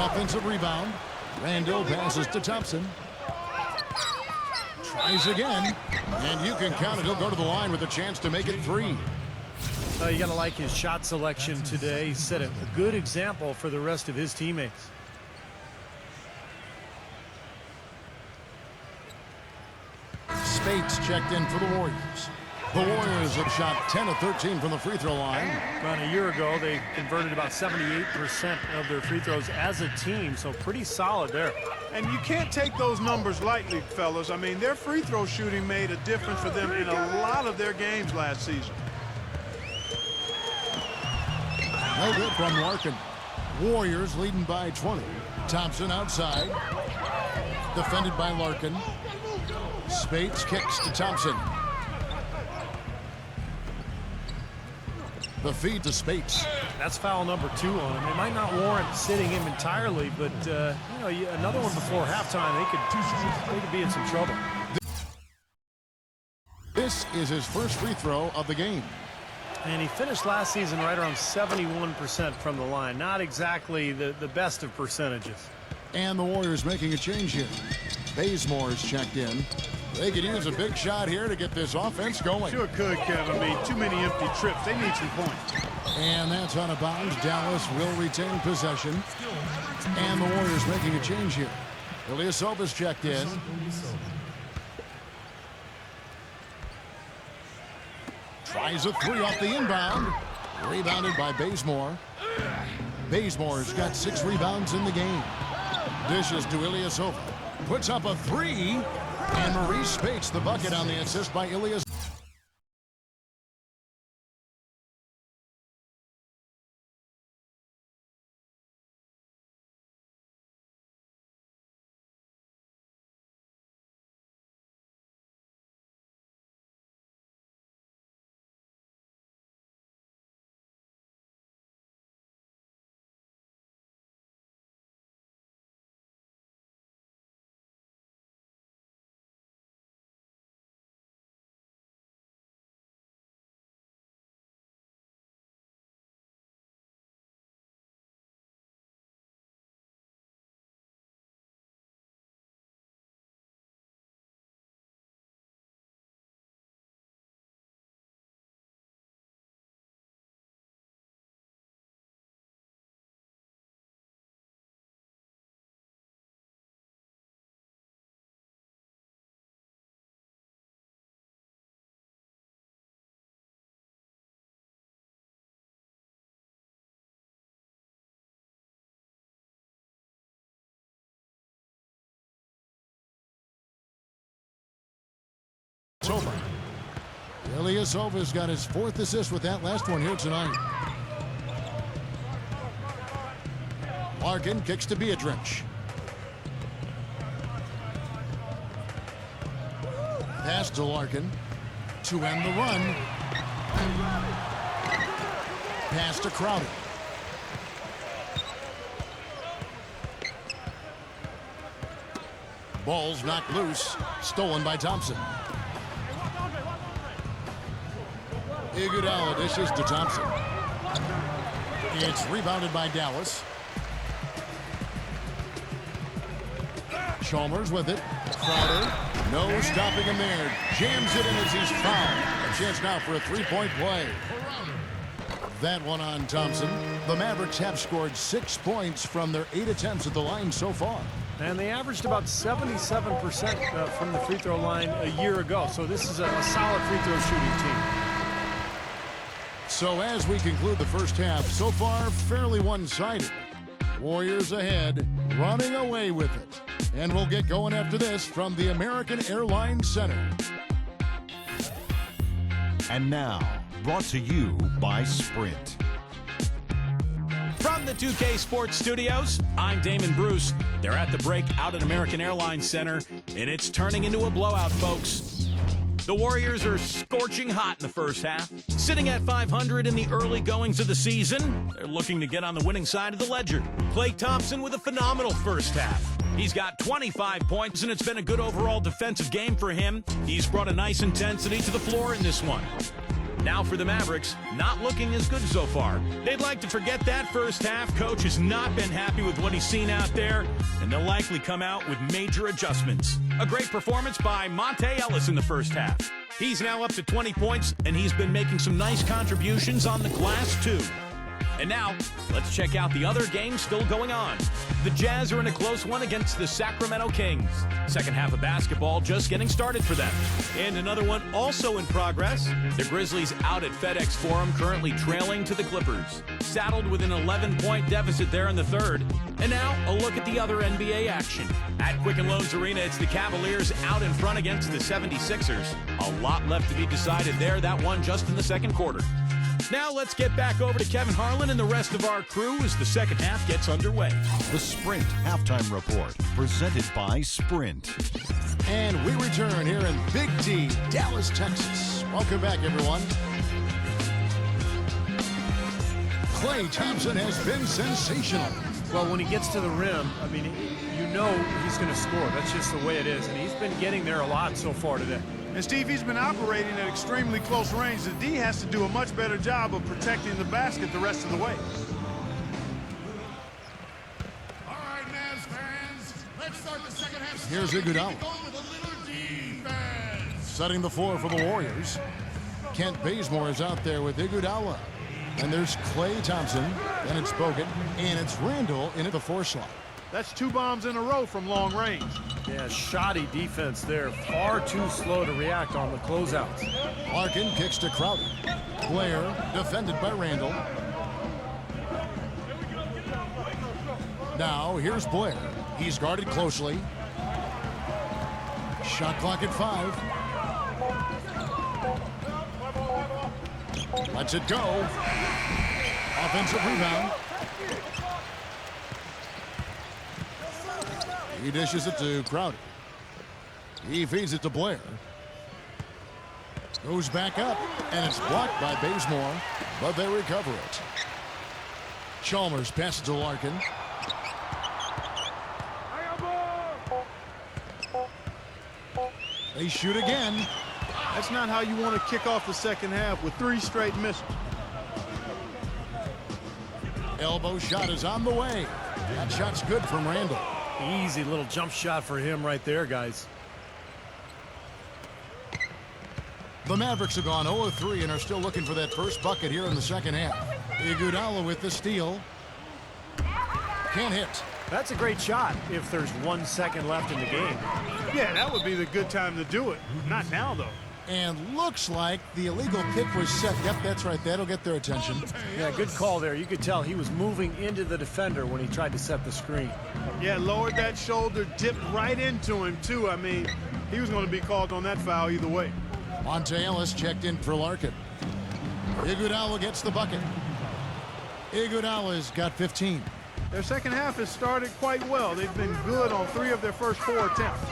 Offensive rebound. Randall passes to Thompson. Tries again. And you can count it. He'll go to the line with a chance to make it 3. You got to like his shot selection today. He set a good example for the rest of his teammates. Spates checked in for the Warriors. The Warriors have shot 10 of 13 from the free throw line. About a year ago, they converted about 78% of their free throws as a team, so pretty solid there. And you can't take those numbers lightly, fellas. I mean, their free throw shooting made a difference for them in a lot of their games last season. No good from Larkin. Warriors leading by 20. Thompson outside. Defended by Larkin. Spates kicks to Thompson. The feed to Spates. That's foul number 2 on him. It might not warrant sitting him entirely, but another one before halftime, they could be in some trouble. This is his first free throw of the game. And he finished last season right around 71% from the line. Not exactly the best of percentages. And the Warriors making a change here. Bazemore's checked in. They could use a big shot here to get this offense going. Sure could, Kevin. I mean, too many empty trips. They need some points. And that's out of bounds. Dallas will retain possession. And the Warriors making a change here. Ilyasova's checked in. Tries a 3 off the inbound. Rebounded by Bazemore. Bazemore's got 6 rebounds in the game. Dishes to Ilyasova. Puts up a 3. And Maurice Spates the bucket on the assist by Ilyasova. Ilyasova. Ilyasova's got his 4th assist with that last one here tonight. Larkin kicks to Beatrich. Pass to Larkin to end the run. Pass to Crowder. Ball's knocked loose. Stolen by Thompson. Iguodala dishes to Thompson. It's rebounded by Dallas. Chalmers with it. Crowder. No stopping him there. Jams it in as he's fouled. A chance now for a three-point play. That one on Thompson. The Mavericks have scored 6 points from their 8 attempts at the line so far. And they averaged about 77% from the free throw line a year ago. So this is a solid free throw shooting team. So as we conclude the first half, so far fairly one-sided. Warriors ahead, running away with it. And we'll get going after this from the American Airlines Center. And now, brought to you by Sprint. From the 2K Sports Studios, I'm Damon Bruce. They're at the break out at American Airlines Center, and it's turning into a blowout, folks. The Warriors are scorching hot in the first half. Sitting at 500 in the early goings of the season, they're looking to get on the winning side of the ledger. Klay Thompson with a phenomenal first half. He's got 25 points, and it's been a good overall defensive game for him. He's brought a nice intensity to the floor in this one. Now for the Mavericks, not looking as good so far. They'd like to forget that first half. Coach has not been happy with what he's seen out there, and they'll likely come out with major adjustments. A great performance by Monte Ellis in the first half. He's now up to 20 points, and he's been making some nice contributions on the glass, too. And now, let's check out the other games still going on. The Jazz are in a close one against the Sacramento Kings. Second half of basketball just getting started for them. And another one also in progress. The Grizzlies out at FedEx Forum, currently trailing to the Clippers. Saddled with an 11-point deficit there in the third. And now, a look at the other NBA action. At Quicken Loans Arena, it's the Cavaliers out in front against the 76ers. A lot left to be decided there. That one just in the second quarter. Now let's get back over to Kevin Harlan and the rest of our crew as the second half gets underway. The Sprint Halftime Report, presented by Sprint. And we return here in Big D, Dallas, Texas. Welcome back, everyone. Klay Thompson has been sensational. Well, when he gets to the rim, I mean, you know he's going to score. That's just the way it is. And he's been getting there a lot so far today. And Steve, he's been operating at extremely close range. The D has to do a much better job of protecting the basket the rest of the way. All right, Mavs fans, let's start the second half. Here's Iguodala. Setting the floor for the Warriors. Kent Bazemore is out there with Iguodala. And there's Klay Thompson, and it's Bogut, and it's Randall in at the 4 slot. That's 2 bombs in a row from long range. Yeah, shoddy defense there. Far too slow to react on the closeouts. Larkin kicks to Crowder. Blair defended by Randall. Now here's Blair. He's guarded closely. Shot clock at 5. Lets it go. Offensive rebound. He dishes it to Crowder. He feeds it to Blair. Goes back up, and it's blocked by Bazemore, but they recover it. Chalmers passes to Larkin. They shoot again. That's not how you want to kick off the second half with 3 straight misses. Elbow shot is on the way. That shot's good from Randall. Easy little jump shot for him right there, guys. The Mavericks have gone 0 of 3 and are still looking for that first bucket here in the second half. Iguodala with the steal. Can't hit. That's a great shot if there's 1 second left in the game. Yeah, that would be the good time to do it. Not now, though. And looks like the illegal kick was set. Yep, that's right. That'll get their attention. Yeah, good call there. You could tell he was moving into the defender when he tried to set the screen. Yeah, lowered that shoulder, dipped right into him, too. I mean, he was going to be called on that foul either way. Monte Ellis checked in for Larkin. Iguodala gets the bucket. Iguodala's got 15. Their second half has started quite well. They've been good on 3 of their first 4 attempts.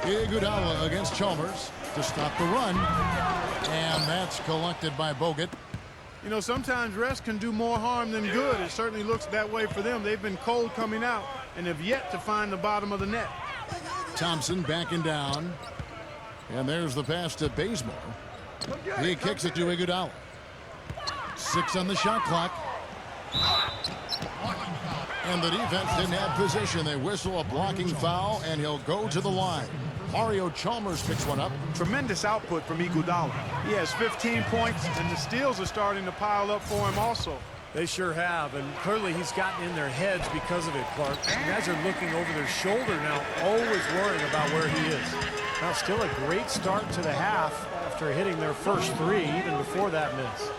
Iguodala against Chalmers to stop the run. And that's collected by Bogut. You know, sometimes rest can do more harm than good. It certainly looks that way for them. They've been cold coming out and have yet to find the bottom of the net. Thompson backing down. And there's the pass to Bazemore. He kicks it to Iguodala. 6 on the shot clock. And the defense didn't have position. They whistle a blocking foul, and he'll go to the line. Mario Chalmers picks one up. Tremendous output from Iguodala. He has 15 points, and the steals are starting to pile up for him also. They sure have, and clearly he's gotten in their heads because of it, Clark. You guys are looking over their shoulder now, always worrying about where he is. Now, still a great start to the half after hitting their first 3, even before that miss.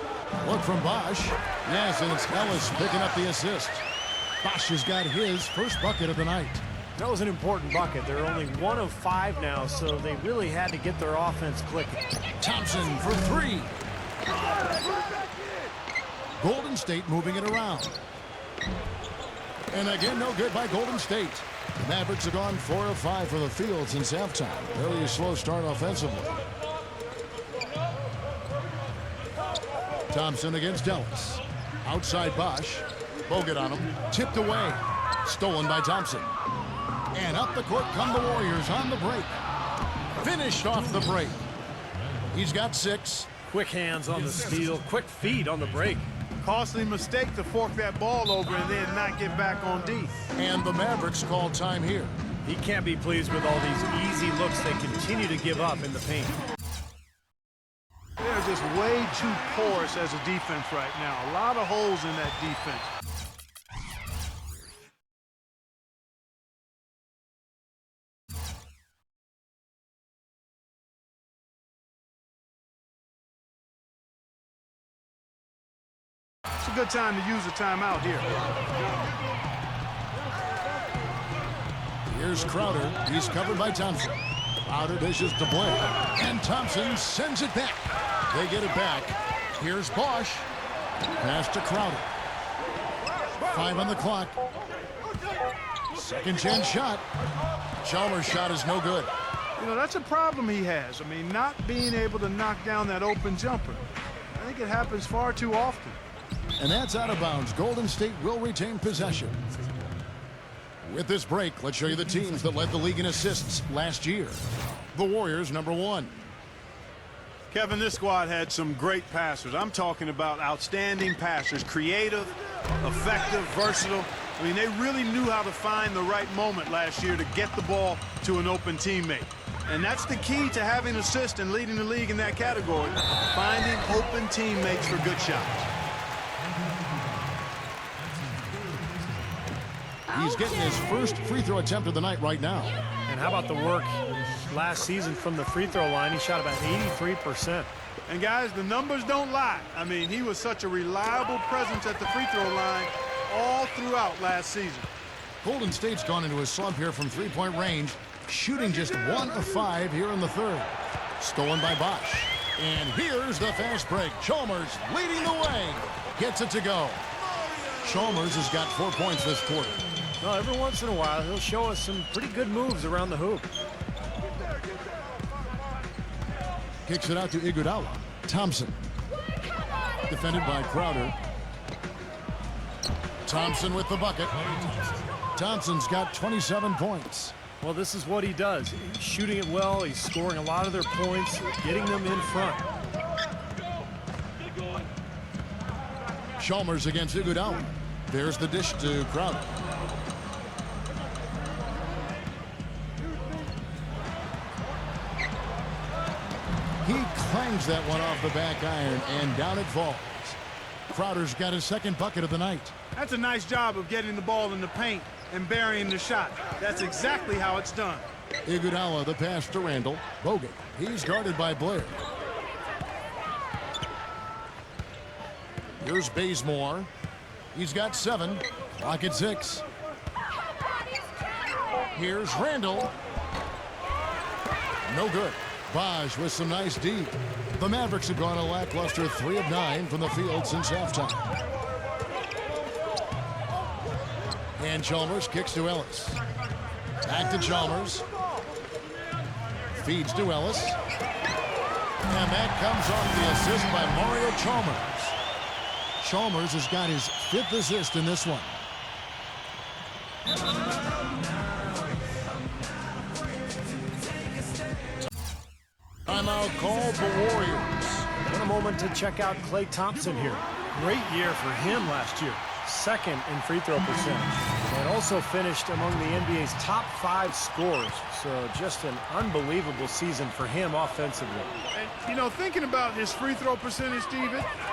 Look from Bosch. Yes, and it's Ellis picking up the assist. Bosch has got his first bucket of the night. That was an important bucket. They're only 1 of 5 now, so they really had to get their offense clicking. Thompson for 3. Golden State moving it around. And again, no good by Golden State. The Mavericks have gone 4 of 5 for the field since halftime. Really a slow start offensively. Thompson against Ellis. Outside Bosch. Bogut on him. Tipped away. Stolen by Thompson. And up the court come the Warriors on the break. Finished off the break. He's got 6. Quick hands on the steal. Quick feet on the break. Costly mistake to fork that ball over and then not get back on D. And the Mavericks call time here. He can't be pleased with all these easy looks they continue to give up in the paint. They're just way too porous as a defense right now. A lot of holes in that defense. It's a good time to use a timeout here. Here's Crowder. He's covered by Thompson. Crowder dishes to Blair. And Thompson sends it back. They get it back. Here's Bosch. Pass to Crowder. 5 on the clock. Second chance shot. Chalmers' shot is no good. You know, that's a problem he has. I mean, not being able to knock down that open jumper. I think it happens far too often. And that's out of bounds. Golden State will retain possession. With this break, let's show you the teams that led the league in assists last year. The Warriors, number 1. Kevin, this squad had some great passers. I'm talking about outstanding passers. Creative, effective, versatile. I mean, they really knew how to find the right moment last year to get the ball to an open teammate. And that's the key to having assists and leading the league in that category. Finding open teammates for good shots. He's getting his first free throw attempt of the night right now. And how about the work last season from the free throw line? He shot about 83%. And guys, the numbers don't lie. I mean, he was such a reliable presence at the free throw line all throughout last season. Golden State's gone into a slump here from three-point range, shooting just 1 of 5 here in the third. Stolen by Bosch. And here's the fast break. Chalmers leading the way. Gets it to go. Chalmers has got 4 points this quarter. No, every once in a while, he'll show us some pretty good moves around the hoop. Kicks it out to Iguodala. Thompson. Defended by Crowder. Thompson with the bucket. Thompson's got 27 points. Well, this is what he does. He's shooting it well. He's scoring a lot of their points, getting them in front. Chalmers against Iguodala. There's the dish to Crowder. He clangs that one off the back iron, and down it falls. Crowder's got his second bucket of the night. That's a nice job of getting the ball in the paint and burying the shot. That's exactly how it's done. Iguodala, the pass to Randall. Bogut. He's guarded by Blair. Here's Bazemore. He's got 7. Clock at 6. Here's Randall. No good. Bosch with some nice D. The Mavericks have gone a lackluster 3 of 9 from the field since halftime. And Chalmers kicks to Ellis. Back to Chalmers. Feeds to Ellis. And that comes on the assist by Mario Chalmers. Chalmers has got his 5th assist in this one. Timeout called the Warriors. What a moment to check out Klay Thompson here. Great year for him last year. 2nd in free throw percentage. And also finished among the NBA's top 5 scorers. So just an unbelievable season for him offensively. And, you know, thinking about his free throw percentage, Steve,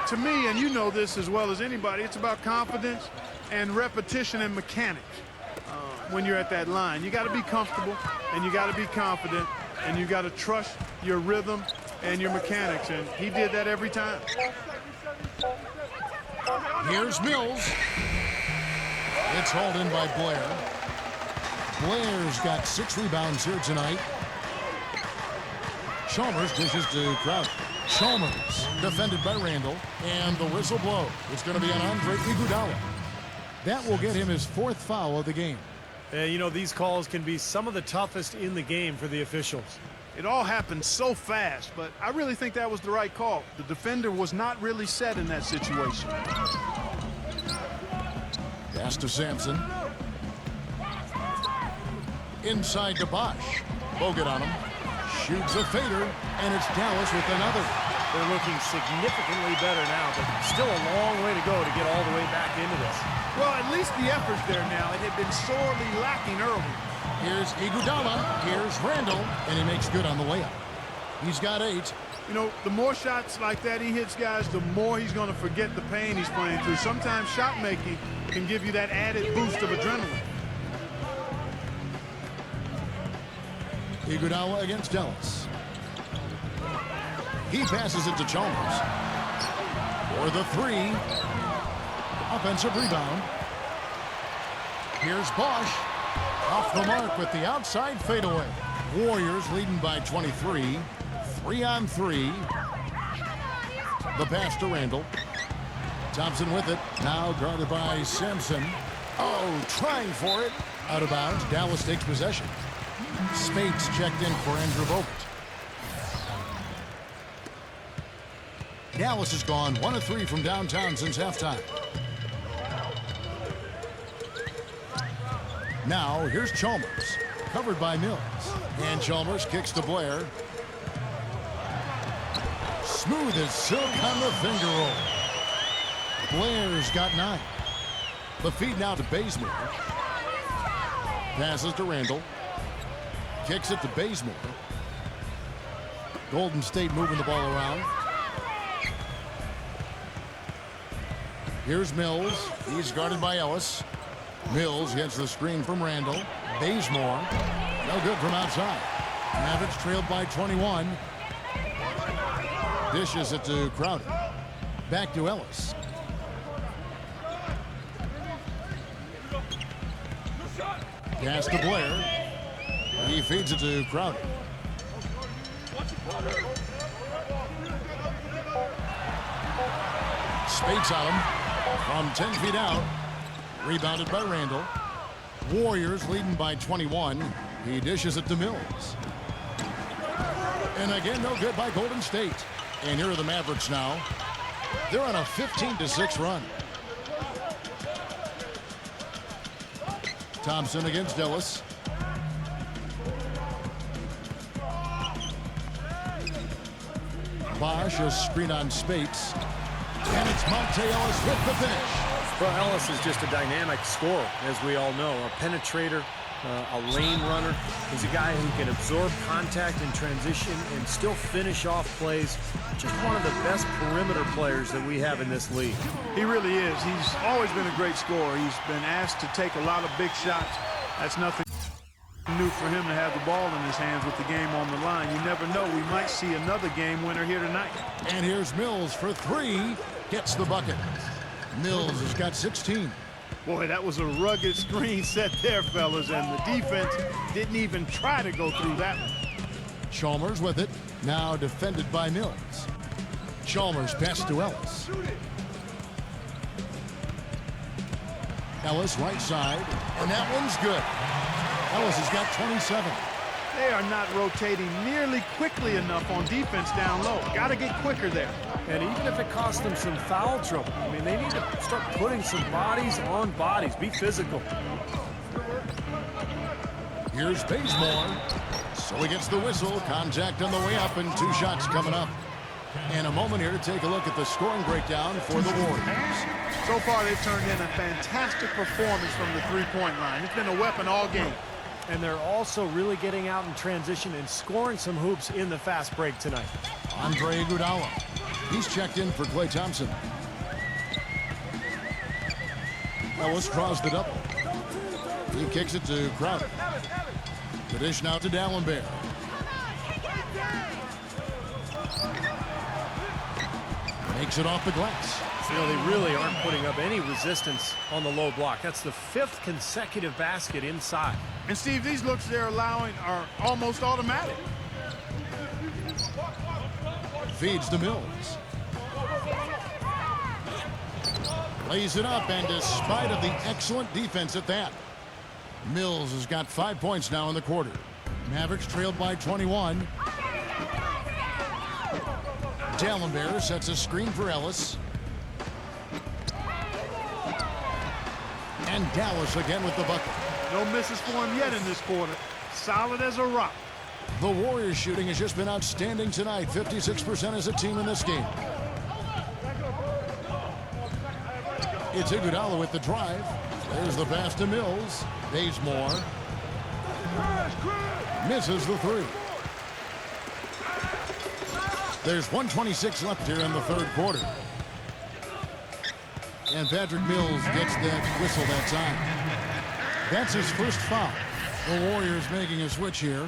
to me, and you know this as well as anybody, it's about confidence and repetition and mechanics. When you're at that line, you got to be comfortable and you got to be confident and you got to trust your rhythm and your mechanics, and he did that every time. Here's Mills. It's hauled in by Blair. Blair's got 6 rebounds here tonight. Chalmers dishes to Crowder. Chalmers defended by Randall, and the whistle blows. It's going to be on Andre Iguodala. That will get him his 4th foul of the game. You know, these calls can be some of the toughest in the game for the officials. It all happened so fast, but I really think that was the right call. The defender was not really set in that situation. Pass to Sampson. Inside to Bosch. Bogut on him. Shoots a fader, and it's Dallas with another. They're looking significantly better now, but still a long way to go to get all the way back into this. Well, at least the effort's there now. It had been sorely lacking early. Here's Iguodala. Here's Randall, and he makes good on the layup. He's got 8. You know, the more shots like that he hits, guys, the more he's going to forget the pain he's playing through. Sometimes shot making can give you that added boost of adrenaline. Iguodala against Dallas. He passes it to Chalmers. For the 3. Offensive rebound. Here's Bosch. Off the mark with the outside fadeaway. Warriors leading by 23. 3-on-3. The pass to Randall. Thompson with it. Now guarded by Sampson. Oh, trying for it. Out of bounds. Dallas takes possession. Spades checked in for Andrew Bogut. Dallas has gone 1 of 3 from downtown since halftime. Now, here's Chalmers, covered by Mills. And Chalmers kicks to Blair. Smooth as silk on the finger roll. Blair's got 9. The feed now to Bazemore. Passes to Randall. Kicks it to Bazemore. Golden State moving the ball around. Here's Mills. He's guarded by Ellis. Mills gets the screen from Randall. Bazemore. No good from outside. Mavericks trailed by 21. Dishes it to Crowder. Back to Ellis. Pass to Blair. He feeds it to Crowder. Spates on him from 10 feet out. Rebounded by Randall. Warriors leading by 21. He dishes it to Mills. And again, no good by Golden State. And here are the Mavericks now. They're on a 15-6 run. Thompson against Ellis. Bosch, a screen on Spates. And it's Monte Ellis with the finish. Well, Ellis is just a dynamic scorer, as we all know. A penetrator, a lane runner. He's a guy who can absorb contact in transition and still finish off plays. Just one of the best perimeter players that we have in this league. He really is. He's always been a great scorer. He's been asked to take a lot of big shots. That's nothing new for him to have the ball in his hands with the game on the line. You never know. We might see another game winner here tonight. And here's Mills for 3. Gets the bucket. Mills has got 16. Boy, that was a rugged screen set there, fellas, and the defense didn't even try to go through that one. Chalmers with it. Now defended by Mills. Chalmers passes to Ellis. Ellis right side, and that one's good. Ellis has got 27. They are not rotating nearly quickly enough on defense down low. Got to get quicker there. And even if it costs them some foul trouble, I mean, they need to start putting some bodies on bodies. Be physical. Here's Bazemore. So he gets the whistle. Contact on the way up, and 2 shots coming up. And a moment here to take a look at the scoring breakdown for the Warriors. So far, they've turned in a fantastic performance from the three-point line. It's been a weapon all game. And they're also really getting out in transition and scoring some hoops in the fast break tonight. Andre Iguodala. He's checked in for Klay Thompson. Ellis draws the double. He kicks it to Crowder. The dish now to Dallenberg. Makes it off the glass. You know, they really aren't putting up any resistance on the low block. That's the 5th consecutive basket inside. And, Steve, these looks they're allowing are almost automatic. Feeds to Mills. Lays it up, and despite of the excellent defense at that, Mills has got 5 points now in the quarter. Mavericks trailed by 21. Dallenberg sets a screen for Ellis. And Dallas again with the bucket. No misses for him yet in this quarter. Solid as a rock. The Warriors shooting has just been outstanding tonight. 56% as a team in this game. It's Iguodala with the drive. There's the pass to Mills. Bazemore misses the 3. There's 1:26 left here in the 3rd quarter. And Patrick Mills gets that whistle that time. That's his first foul. The Warriors making a switch here.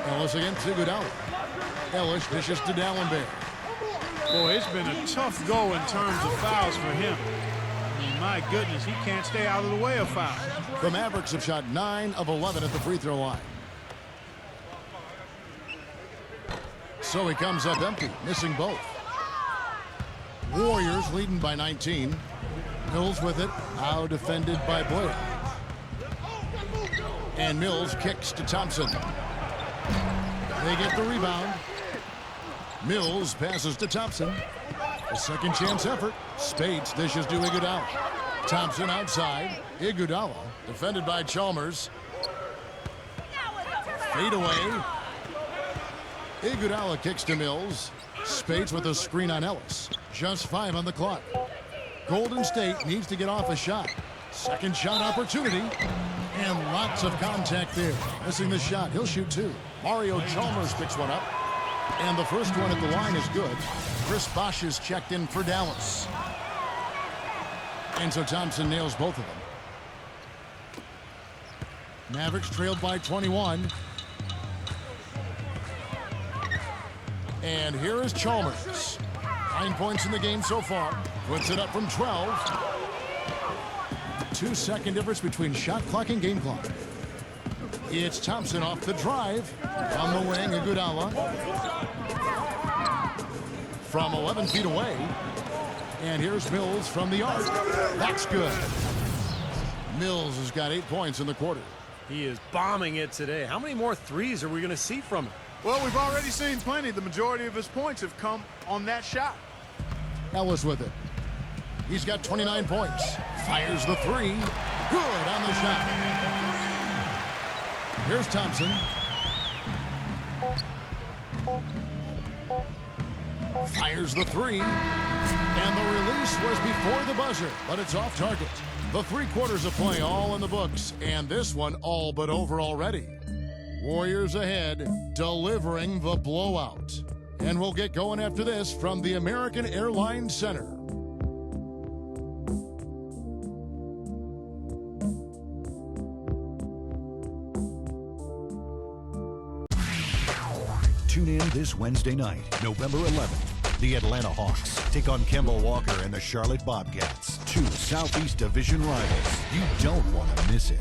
Ellis against Iguodala. Ellis dishes to Dallenberg. Boy, it's been a tough go in terms of fouls for him. I mean, my goodness, he can't stay out of the way of fouls. The Mavericks have shot 9 of 11 at the free throw line. So he comes up empty, missing both. Warriors leading by 19. Mills with it, now defended by Blair. And Mills kicks to Thompson. They get the rebound. Mills passes to Thompson. A second chance effort. Speights dishes to Iguodala. Thompson outside. Iguodala defended by Chalmers. Fade away. Iguodala kicks to Mills. Speights with a screen on Ellis. Just 5 on the clock. Golden State needs to get off a shot. Second shot opportunity. And lots of contact there. Missing the shot. He'll shoot 2. Mario Chalmers picks one up. And the first one at the line is good. Chris Bosh is checked in for Dallas. And so Thompson nails both of them. Mavericks trailed by 21. And here is Chalmers. 9 points in the game so far. Puts it up from 12. 2-second difference between shot clock and game clock. It's Thompson off the drive. On the wing, Iguodala. From 11 feet away. And here's Mills from the arc. That's good. Mills has got 8 points in the quarter. He is bombing it today. How many more threes are we going to see from him? Well, we've already seen plenty. The majority of his points have come on that shot. Ellis with it. He's got 29 points. Fires the 3. Good on the shot. Here's Thompson. Fires the 3. And the release was before the buzzer, but it's off target. The 3 quarters of play all in the books, and this one all but over already. Warriors ahead, delivering the blowout. And we'll get going after this from the American Airlines Center. Tune in this Wednesday night, November 11th. The Atlanta Hawks take on Kemba Walker and the Charlotte Bobcats, 2 Southeast Division rivals. You don't want to miss it.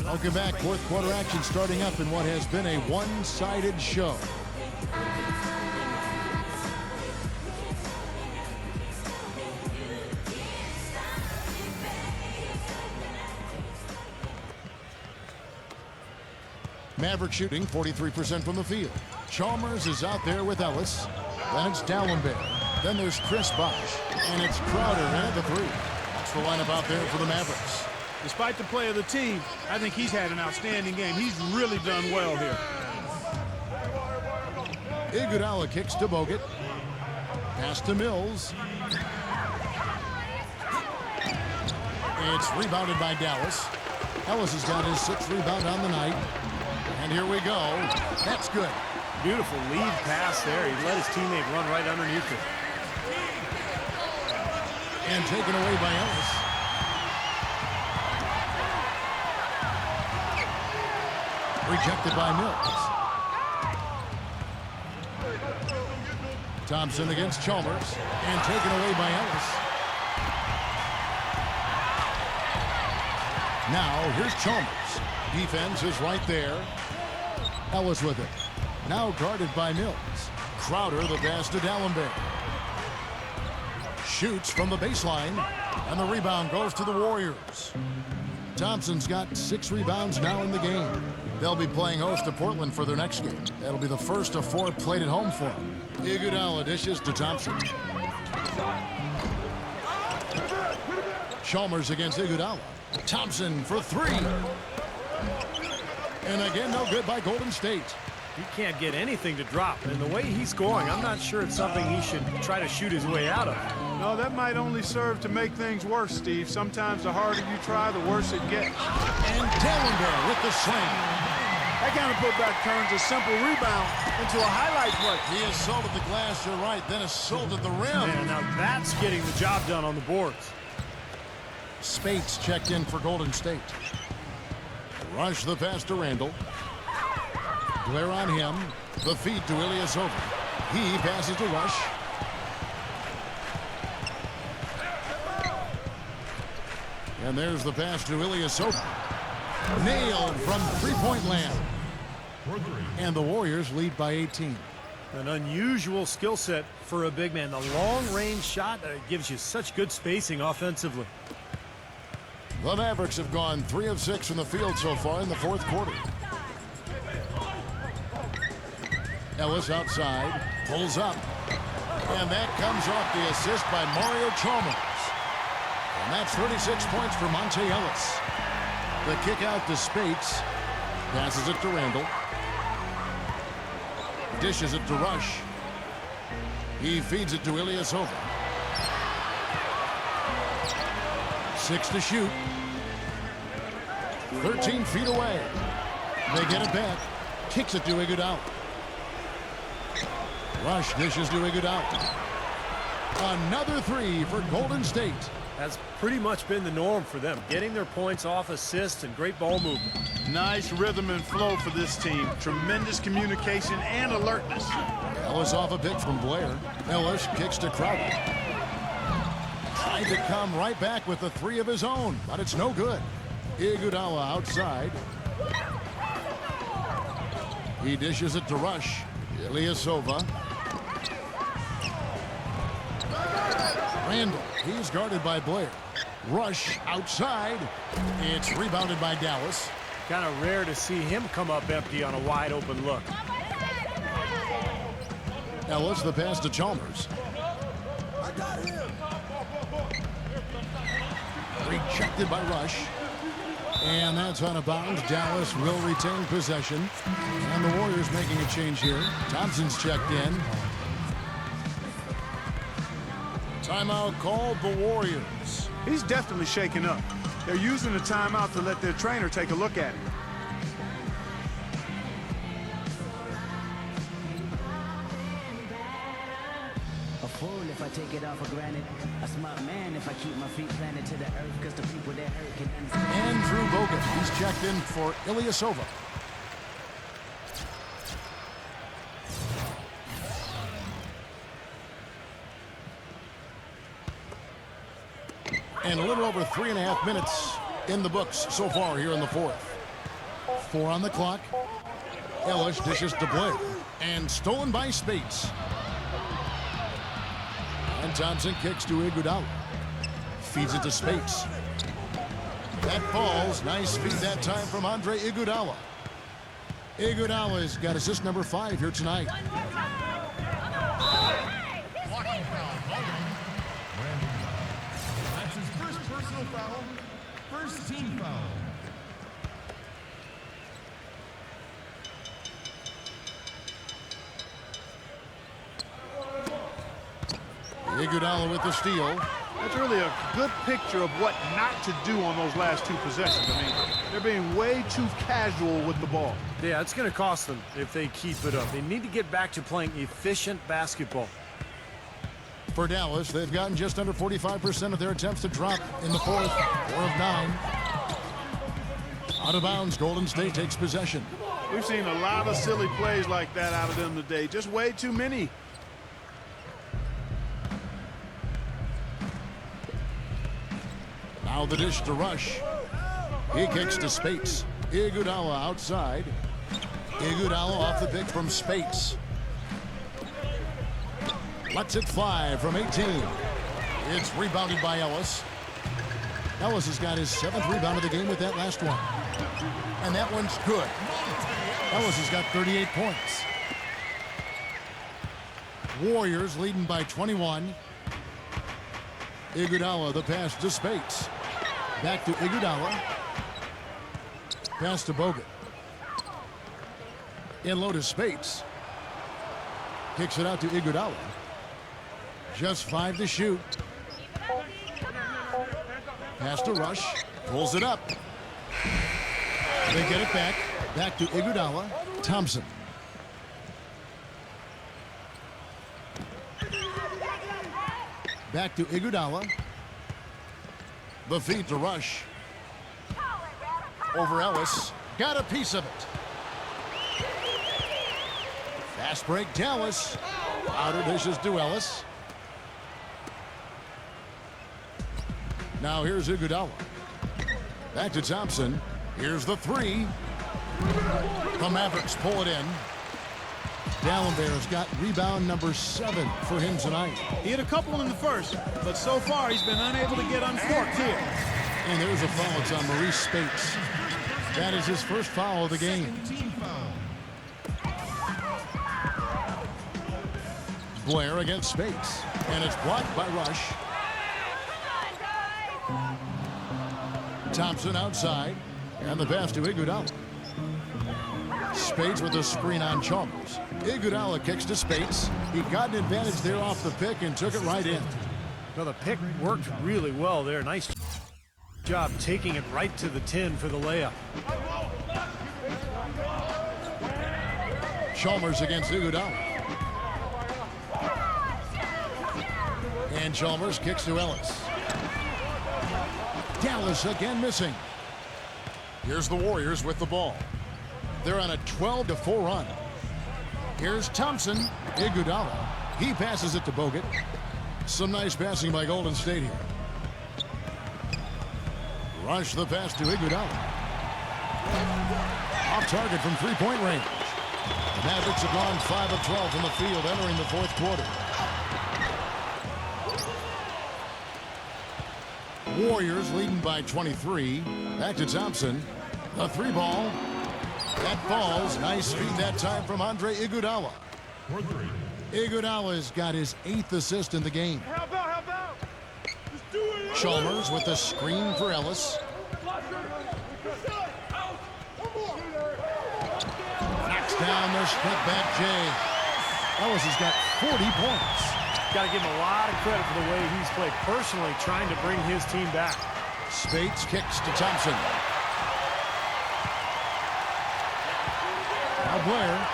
Welcome back. Fourth quarter action starting up in what has been a one-sided show. Maverick shooting 43% from the field. Chalmers is out there with Ellis. Then it's Dallenberg. Then there's Chris Bosh. And it's Crowder in at the 3. That's the lineup out there for the Mavericks. Despite the play of the team, I think he's had an outstanding game. He's really done well here. Iguodala kicks to Bogut. Pass to Mills. It's rebounded by Dallas. Ellis has got his 6th rebound on the night. And here we go. That's good. Beautiful lead pass there. He let his teammate run right underneath it. And taken away by Ellis. Rejected by Mills. Thompson against Chalmers. And taken away by Ellis. Now, here's Chalmers. Defense is right there. Ellis with it. Now guarded by Mills. Crowder the pass to Dallenberg. Shoots from the baseline. And the rebound goes to the Warriors. Thompson's got 6 rebounds now in the game. They'll be playing host to Portland for their next game. That'll be the first of 4 played at home for them. Iguodala dishes to Thompson. Chalmers against Iguodala. Thompson for 3. And again, no good by Golden State. He can't get anything to drop. And the way he's scoring, I'm not sure it's something he should try to shoot his way out of. No, that might only serve to make things worse, Steve. Sometimes the harder you try, the worse it gets. And Dallenberg with the slam. That kind of putback turns a simple rebound into a highlight play. He assaulted the glass, you're right, then assaulted the rim. Man, now that's getting the job done on the boards. Spates checked in for Golden State. Rush the pass to Randall. Blair on him. The feed to Ilyasova. He passes to Rush. And there's the pass to Ilyasova. Nailed from 3-point land. And the Warriors lead by 18. An unusual skill set for a big man. The long-range shot gives you such good spacing offensively. The Mavericks have gone 3 of 6 from the field so far in the 4th quarter. Ellis outside, pulls up, and that comes off the assist by Mario Chalmers. And that's 36 points for Monte Ellis. The kick out to Spates, passes it to Randall. Dishes it to Rush. He feeds it to Ilyasova. 6 to shoot. 13 feet away. They get it back. Kicks it to Iguodala. Rush dishes to Iguodala. Another 3 for Golden State. That's pretty much been the norm for them. Getting their points off assists and great ball movement. Nice rhythm and flow for this team. Tremendous communication and alertness. Ellis off a pick from Blair. Ellis kicks to Crowder. Tried to come right back with the 3 of his own, but it's no good. Iguodala outside. He dishes it to Rush. Ilyasova. Randall. He's guarded by Blair. Rush outside. It's rebounded by Dallas. Kind of rare to see him come up empty on a wide open look. Ellis the pass to Chalmers. Rejected by Rush. And that's out of bounds. Dallas will retain possession. And the Warriors making a change here. Thompson's checked in. Timeout called the Warriors. He's definitely shaken up. They're using the timeout to let their trainer take a look at it. A fool if I take it all for granted. A smart man if I keep my feet planted to the earth, cause the people that hurt can understand. Andrew Bogut, he's checked in for Ilyasova. And a little over 3.5 minutes in the books so far here in the fourth. 4 on the clock. Ellis dishes to Blair. And stolen by Spates. And Thompson kicks to Iguodala. Feeds it to Spates. That falls. Nice feed that time from Andre Iguodala. Iguodala's got assist number 5 here tonight. That's his first personal foul, first team foul. Iguodala with the steal. That's really a good picture of what not to do on those last 2 possessions. I mean, they're being way too casual with the ball. Yeah, it's going to cost them if they keep it up. They need to get back to playing efficient basketball. For Dallas, they've gotten just under 45% of their attempts to drop in the fourth. 4 of 9. Out of bounds, Golden State takes possession. We've seen a lot of silly plays like that out of them today. Just way too many. Now the dish to Rush. He kicks to Spates. Iguodala outside. Iguodala off the pick from Spates. Lets it fly from 18. It's rebounded by Ellis. Ellis has got his 7th rebound of the game with that last one. And that one's good. Ellis has got 38 points. Warriors leading by 21. Iguodala, the pass to Spates. Back to Iguodala. Pass to Bogut. In low to Spates. Kicks it out to Iguodala. Just 5 to shoot. Pass to Rush. Pulls it up. They get it back. Back to Iguodala. Thompson. Back to Iguodala. The feed to Rush. Over Ellis. Got a piece of it. Fast break, Dallas. Outer dishes to Ellis. Now here's Iguodala. Back to Thompson. Here's the 3. The Mavericks pull it in. Dallenberg's got rebound number 7 for him tonight. He had a couple in the first, but so far he's been unable to get uncorked here. And there's a foul. It's on Maurice Spates. That is his first foul of the game. Team foul. Blair against Spates. And it's blocked by Rush. Thompson outside. And the pass to Iguodala. Spates with a screen on Chalmers. Iguodala kicks to Spates. He got an advantage there off the pick and took it right in. Well, the pick worked really well there. Nice job taking it right to the 10 for the layup. Chalmers against Iguodala. And Chalmers kicks to Ellis. Dallas again missing. Here's the Warriors with the ball. They're on a 12-4 run. Here's Thompson. Iguodala. He passes it to Bogut. Some nice passing by Golden State here. Rush the pass to Iguodala. Off target from 3-point range. The Mavericks have gone 5 of 12 from the field entering the fourth quarter. Warriors leading by 23. Back to Thompson. The 3-ball. That falls. Nice feed that time from Andre Iguodala. Iguodala's got his 8th assist in the game. Help out. Just do it. Chalmers with a screen for Ellis. Knocks down the step back Jay. Ellis has got 40 points. Got to give him a lot of credit for the way he's played personally, trying to bring his team back. Spates kicks to Thompson. Now Blair.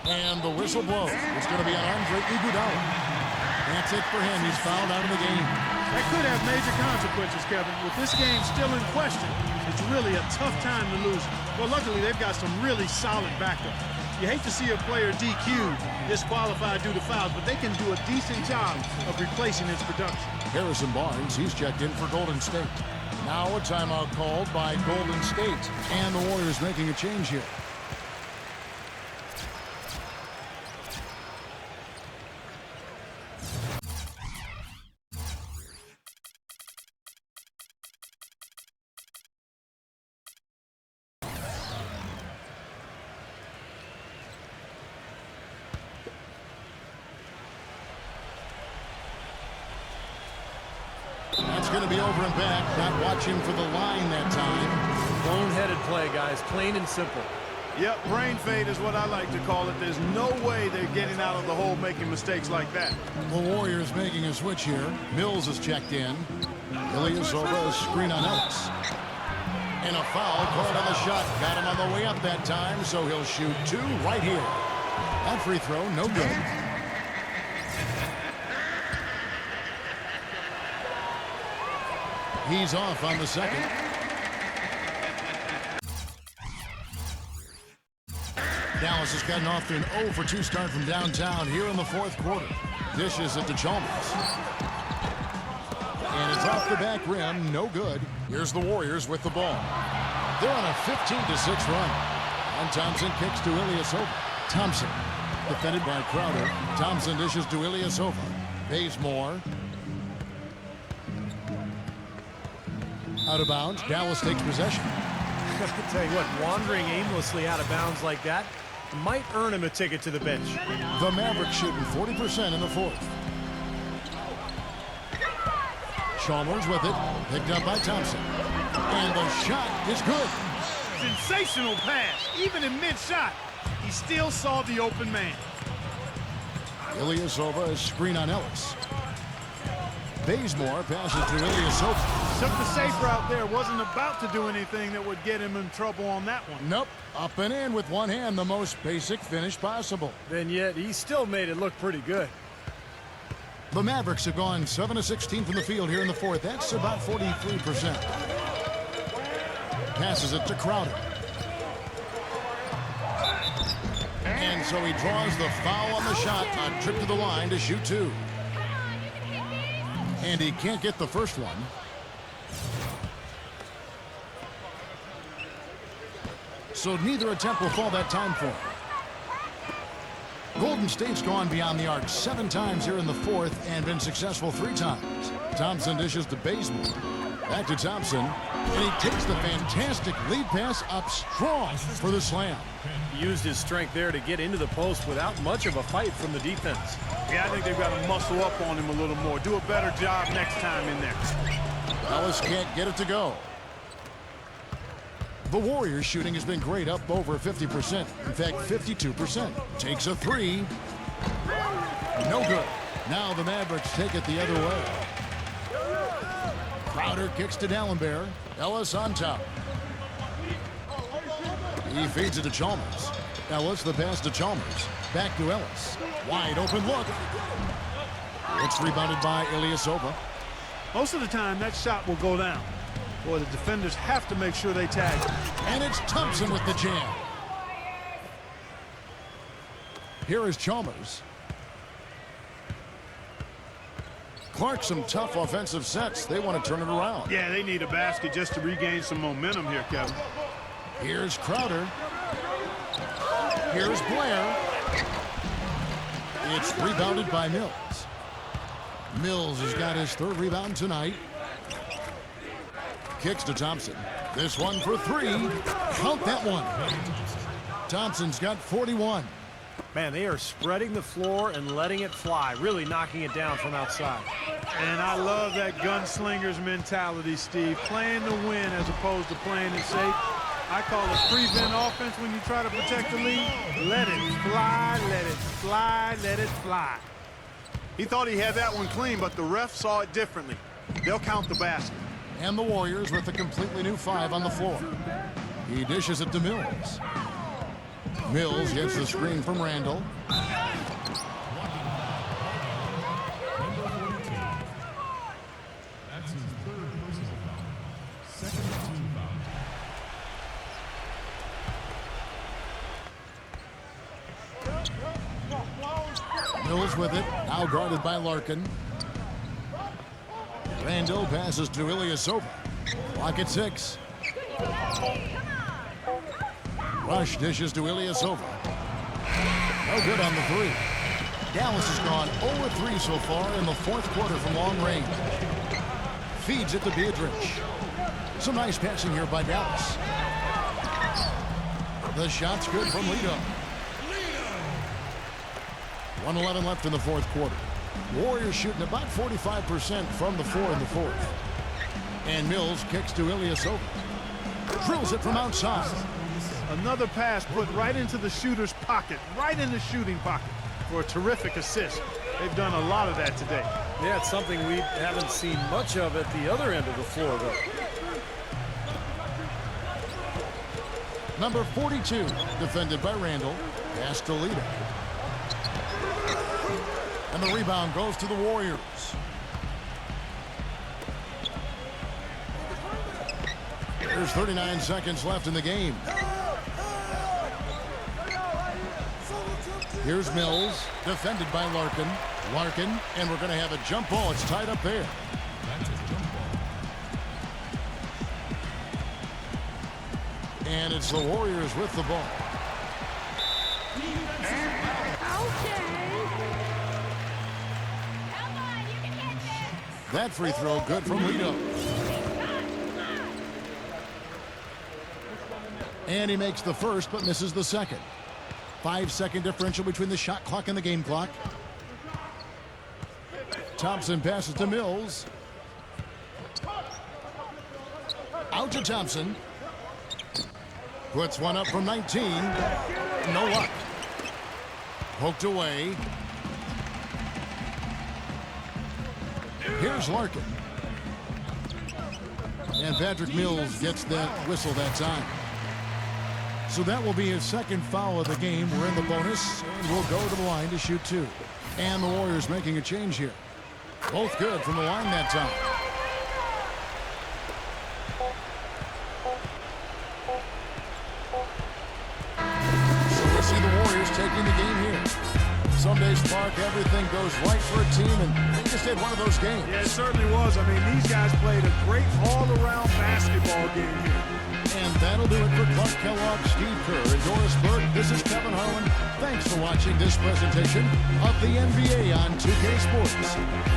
And the whistle blows. It's going to be on Andre Iguodala. That's it for him. He's fouled out of the game. That could have major consequences, Kevin. With this game still in question, it's really a tough time to lose it. Well, luckily, they've got some really solid backup. You hate to see a player DQ'd, disqualified due to fouls, but they can do a decent job of replacing his production. Harrison Barnes, he's checked in for Golden State. Now a timeout called by Golden State. And the Warriors making a change here. That's going to be over and back. Not watching for the line that time. Boneheaded play, guys. Plain and simple. Yep, brain fade is what I like to call it. There's no way they're getting out of the hole making mistakes like that. The Warriors making a switch here. Mills is checked in. Ilyasova, a screen on Ellis. And a foul called on the shot. Got him on the way up that time, so he'll shoot two right here. That free throw, no good. He's off on the second. Dallas has gotten off to an 0 for 2 start from downtown here in the fourth quarter. Dishes it to Chalmers. And it's off the back rim, no good. Here's the Warriors with the ball. They're on a 15-6 run. And Thompson kicks to Ilyasova. Thompson, defended by Crowder. Thompson dishes to Ilyasova. Bazemore. Out of bounds. Dallas takes possession. I'll tell you what, wandering aimlessly out of bounds like that might earn him a ticket to the bench. The Mavericks shooting 40% in the fourth. Chalmers with it. Picked up by Thompson. And the shot is good. Sensational pass. Even in mid-shot, he still saw the open man. Ilyasova, a screen on Ellis. Bazemore passes to Ilyasova. Took the safe route there. Wasn't about to do anything that would get him in trouble on that one. Nope. Up and in with one hand, the most basic finish possible. Then yet, he still made it look pretty good. The Mavericks have gone 7 of 16 from the field here in the fourth. That's about 43%. Passes it to Crowder. And so he draws the foul on the shot. A trip to the line to shoot two. And he can't get the first one. So neither attempt will fall that time for him. Golden State's gone beyond the arc 7 times here in the fourth and been successful 3 times. Thompson dishes to Bazemore. Back to Thompson. And he takes the fantastic lead pass up strong for the slam. He used his strength there to get into the post without much of a fight from the defense. Yeah, I think they've got to muscle up on him a little more. Do a better job next time in there. Dallas can't get it to go. The Warriors shooting has been great, up over 50%. In fact, 52%. Takes a 3. No good. Now the Mavericks take it the other way. Crowder kicks to Dallenberg. Ellis on top. He feeds it to Chalmers. Ellis, the pass to Chalmers. Back to Ellis. Wide open look. It's rebounded by Ilyasova. Most of the time, that shot will go down. Boy, the defenders have to make sure they tag it. And it's Thompson with the jam. Here is Chalmers. Clark, some tough offensive sets. They want to turn it around. Yeah, they need a basket just to regain some momentum here, Kevin. Here's Crowder. Here's Blair. It's rebounded by Mills. Mills has got his 3rd rebound tonight. Kicks to Thompson. This one for 3. Count that one. Thompson's got 41. Man, they are spreading the floor and letting it fly, really knocking it down from outside. And I love that gunslinger's mentality, Steve. Playing to win as opposed to playing it safe. I call it prevent offense when you try to protect the lead. Let it fly, let it fly, let it fly. He thought he had that one clean, but the ref saw it differently. They'll count the basket. And the Warriors with a completely new 5 on the floor. He dishes it to Mills. Mills gets the screen from Randall. Number 42. That's his third personal foul. Second team foul. Mills with it, now guarded by Larkin. Randall passes to Ilyasova. Clock at 6. Rush dishes to Ilyasova. No good on the 3. Dallas has gone 0-3 so far in the fourth quarter from long range. Feeds it to Beatrice. Some nice passing here by Dallas. The shot's good from Lito. 1:11 left in the fourth quarter. Warriors shooting about 45% from the floor in the fourth. And Mills kicks to Ilyasova. Drills it from outside. Another pass put right into the shooter's pocket, right in the shooting pocket for a terrific assist. They've done a lot of that today. Yeah, it's something we haven't seen much of at the other end of the floor, though. Number 42, defended by Randall. Pass to Lito. And the rebound goes to the Warriors. There's 39 seconds left in the game. Here's Mills, defended by Larkin. Larkin, and we're going to have a jump ball. It's tied up there. That's a jump ball. And it's the Warriors with the ball. That free throw good from Lito. And he makes the first but misses the second. 5-second differential between the shot clock and the game clock. Thompson passes to Mills. Out to Thompson. Puts one up from 19. No luck. Poked away. Here's Larkin. And Patrick Mills gets that whistle that time. So that will be his second foul of the game. We're in the bonus, and we'll go to the line to shoot 2. And the Warriors making a change here. Both good from the line that time. So we'll see the Warriors taking the game here. Some days, Clark, everything goes right for a team, and they just had one of those games. Yeah, it certainly was. I mean, these guys played a great all-around basketball game here. And that'll do it for Clark Kellogg, Steve Kerr, and Doris Burke. This is Kevin Harlan. Thanks for watching this presentation of the NBA on 2K Sports.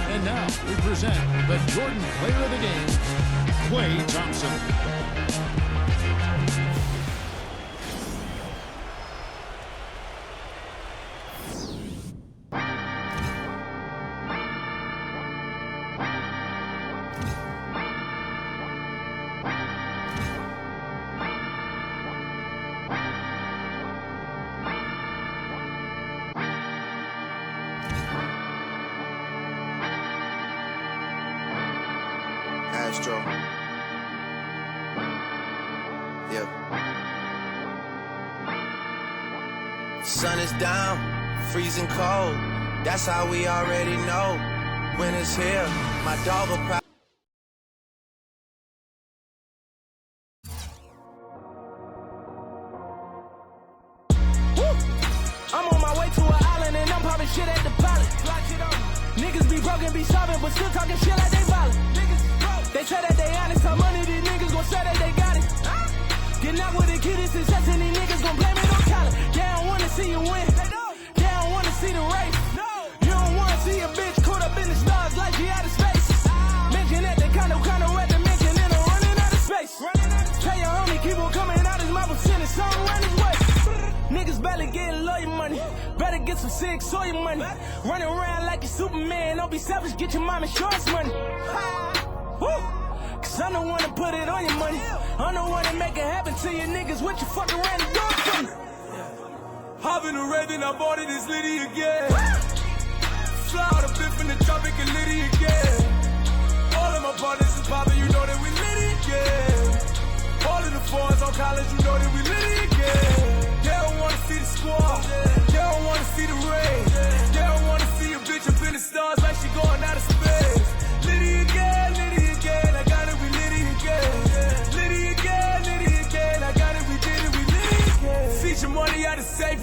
And now we present the Jordan Player of the Game, Klay Thompson. Astro. Yep. Sun is down, freezing cold. That's how we already know. Winter's here, my dog will probably. I'm on my way to an island and I'm popping shit at the pilot. Niggas be broken, be starving, but still talking shit like they violent. They say that they honest, how money these niggas gon' say that they got it. Get knocked with a kid is success and these niggas gon' blame it on talent. They don't wanna see you win. They don't wanna see the race. You don't wanna see a bitch caught up in the stars like she out of space. Mention that they kinda at the mention and I'm running out of space. Tell your homie keep on coming out his mouth and sending something around his way. Niggas barely getting lawyer money. Better get some sick soy money. Running around like a Superman. Don't be selfish, get your mom insurance money. Cause I'm the one to put it on your money. I'm the one to make it happen to you niggas. What you fucking ran the door for me? Hop in the red and I bought it, it's Liddy again. Fly out a bit from the tropic and Liddy again. All of my partners is poppin', you know that we Liddy again. All of the fours on college, you know that we Liddy again. They don't wanna see the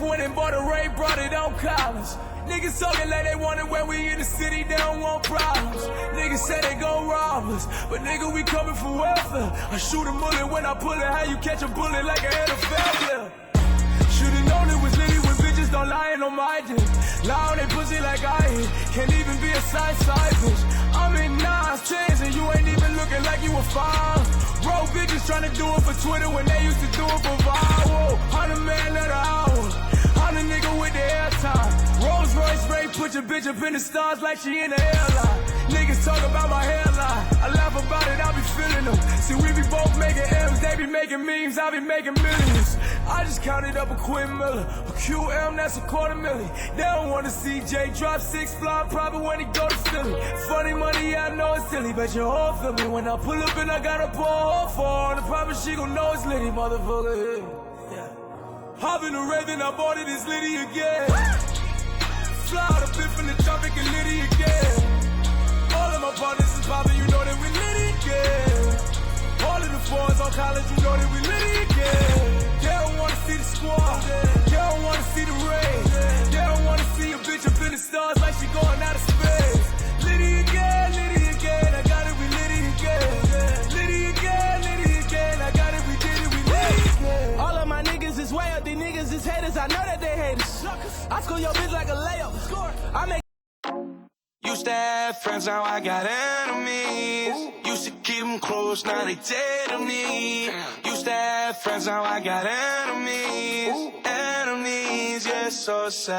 went and bought a Ray, brought it on college. Niggas talking like they want it when we in the city, they don't want problems. Niggas say they gon' rob us, but nigga, we coming for welfare. I shoot a bullet when I pull it, how you catch a bullet like a NFL player? Should've known it was litty when bitches don't lie on my dick. Lie on they pussy like I hit, can't even be a side bitch. I'm in 9s, 10s, and you ain't even looking like you a 5. Bro, bitches tryna do it for Twitter when they used to do it for viral. 100 man at an hour, I'm the nigga with the airtime. Rolls Royce Ray, put your bitch up in the stars like she in the airline. Niggas talk about my hairline, I laugh about it, I be feeling them. See, we be both making M's, they be making memes, I be making millions. I just counted up a Quinn Miller, a QM, that's a $250,000. They don't wanna see Jay drop 6 flying private when he go to Philly. Funny money, yeah, I know it's silly, but your whole feel me when I pull up and I got a pour for her. The private she gon' know it's litty, motherfucker. Yeah. Hop in the Raven, I bought it, it's litty again. Fly out a bit from the traffic and litty again. All of my partners is poppin', you know that we litty again. All of the fours on college, you know that we litty again. They don't wanna see the squad, they don't wanna see the rain. They don't wanna see a bitch up in the stars like she going out of space. Litty again, I got it, we litty again. Litty again, I got it, we did it, we litty again. All of my niggas is way up, these niggas is haters, I know that they haters. I score your bitch like a layup. I make Used to have friends, now I got enemies. Used to keep them close, now they dead to me. Used to have friends, now I got enemies. Enemies, yeah, so sad.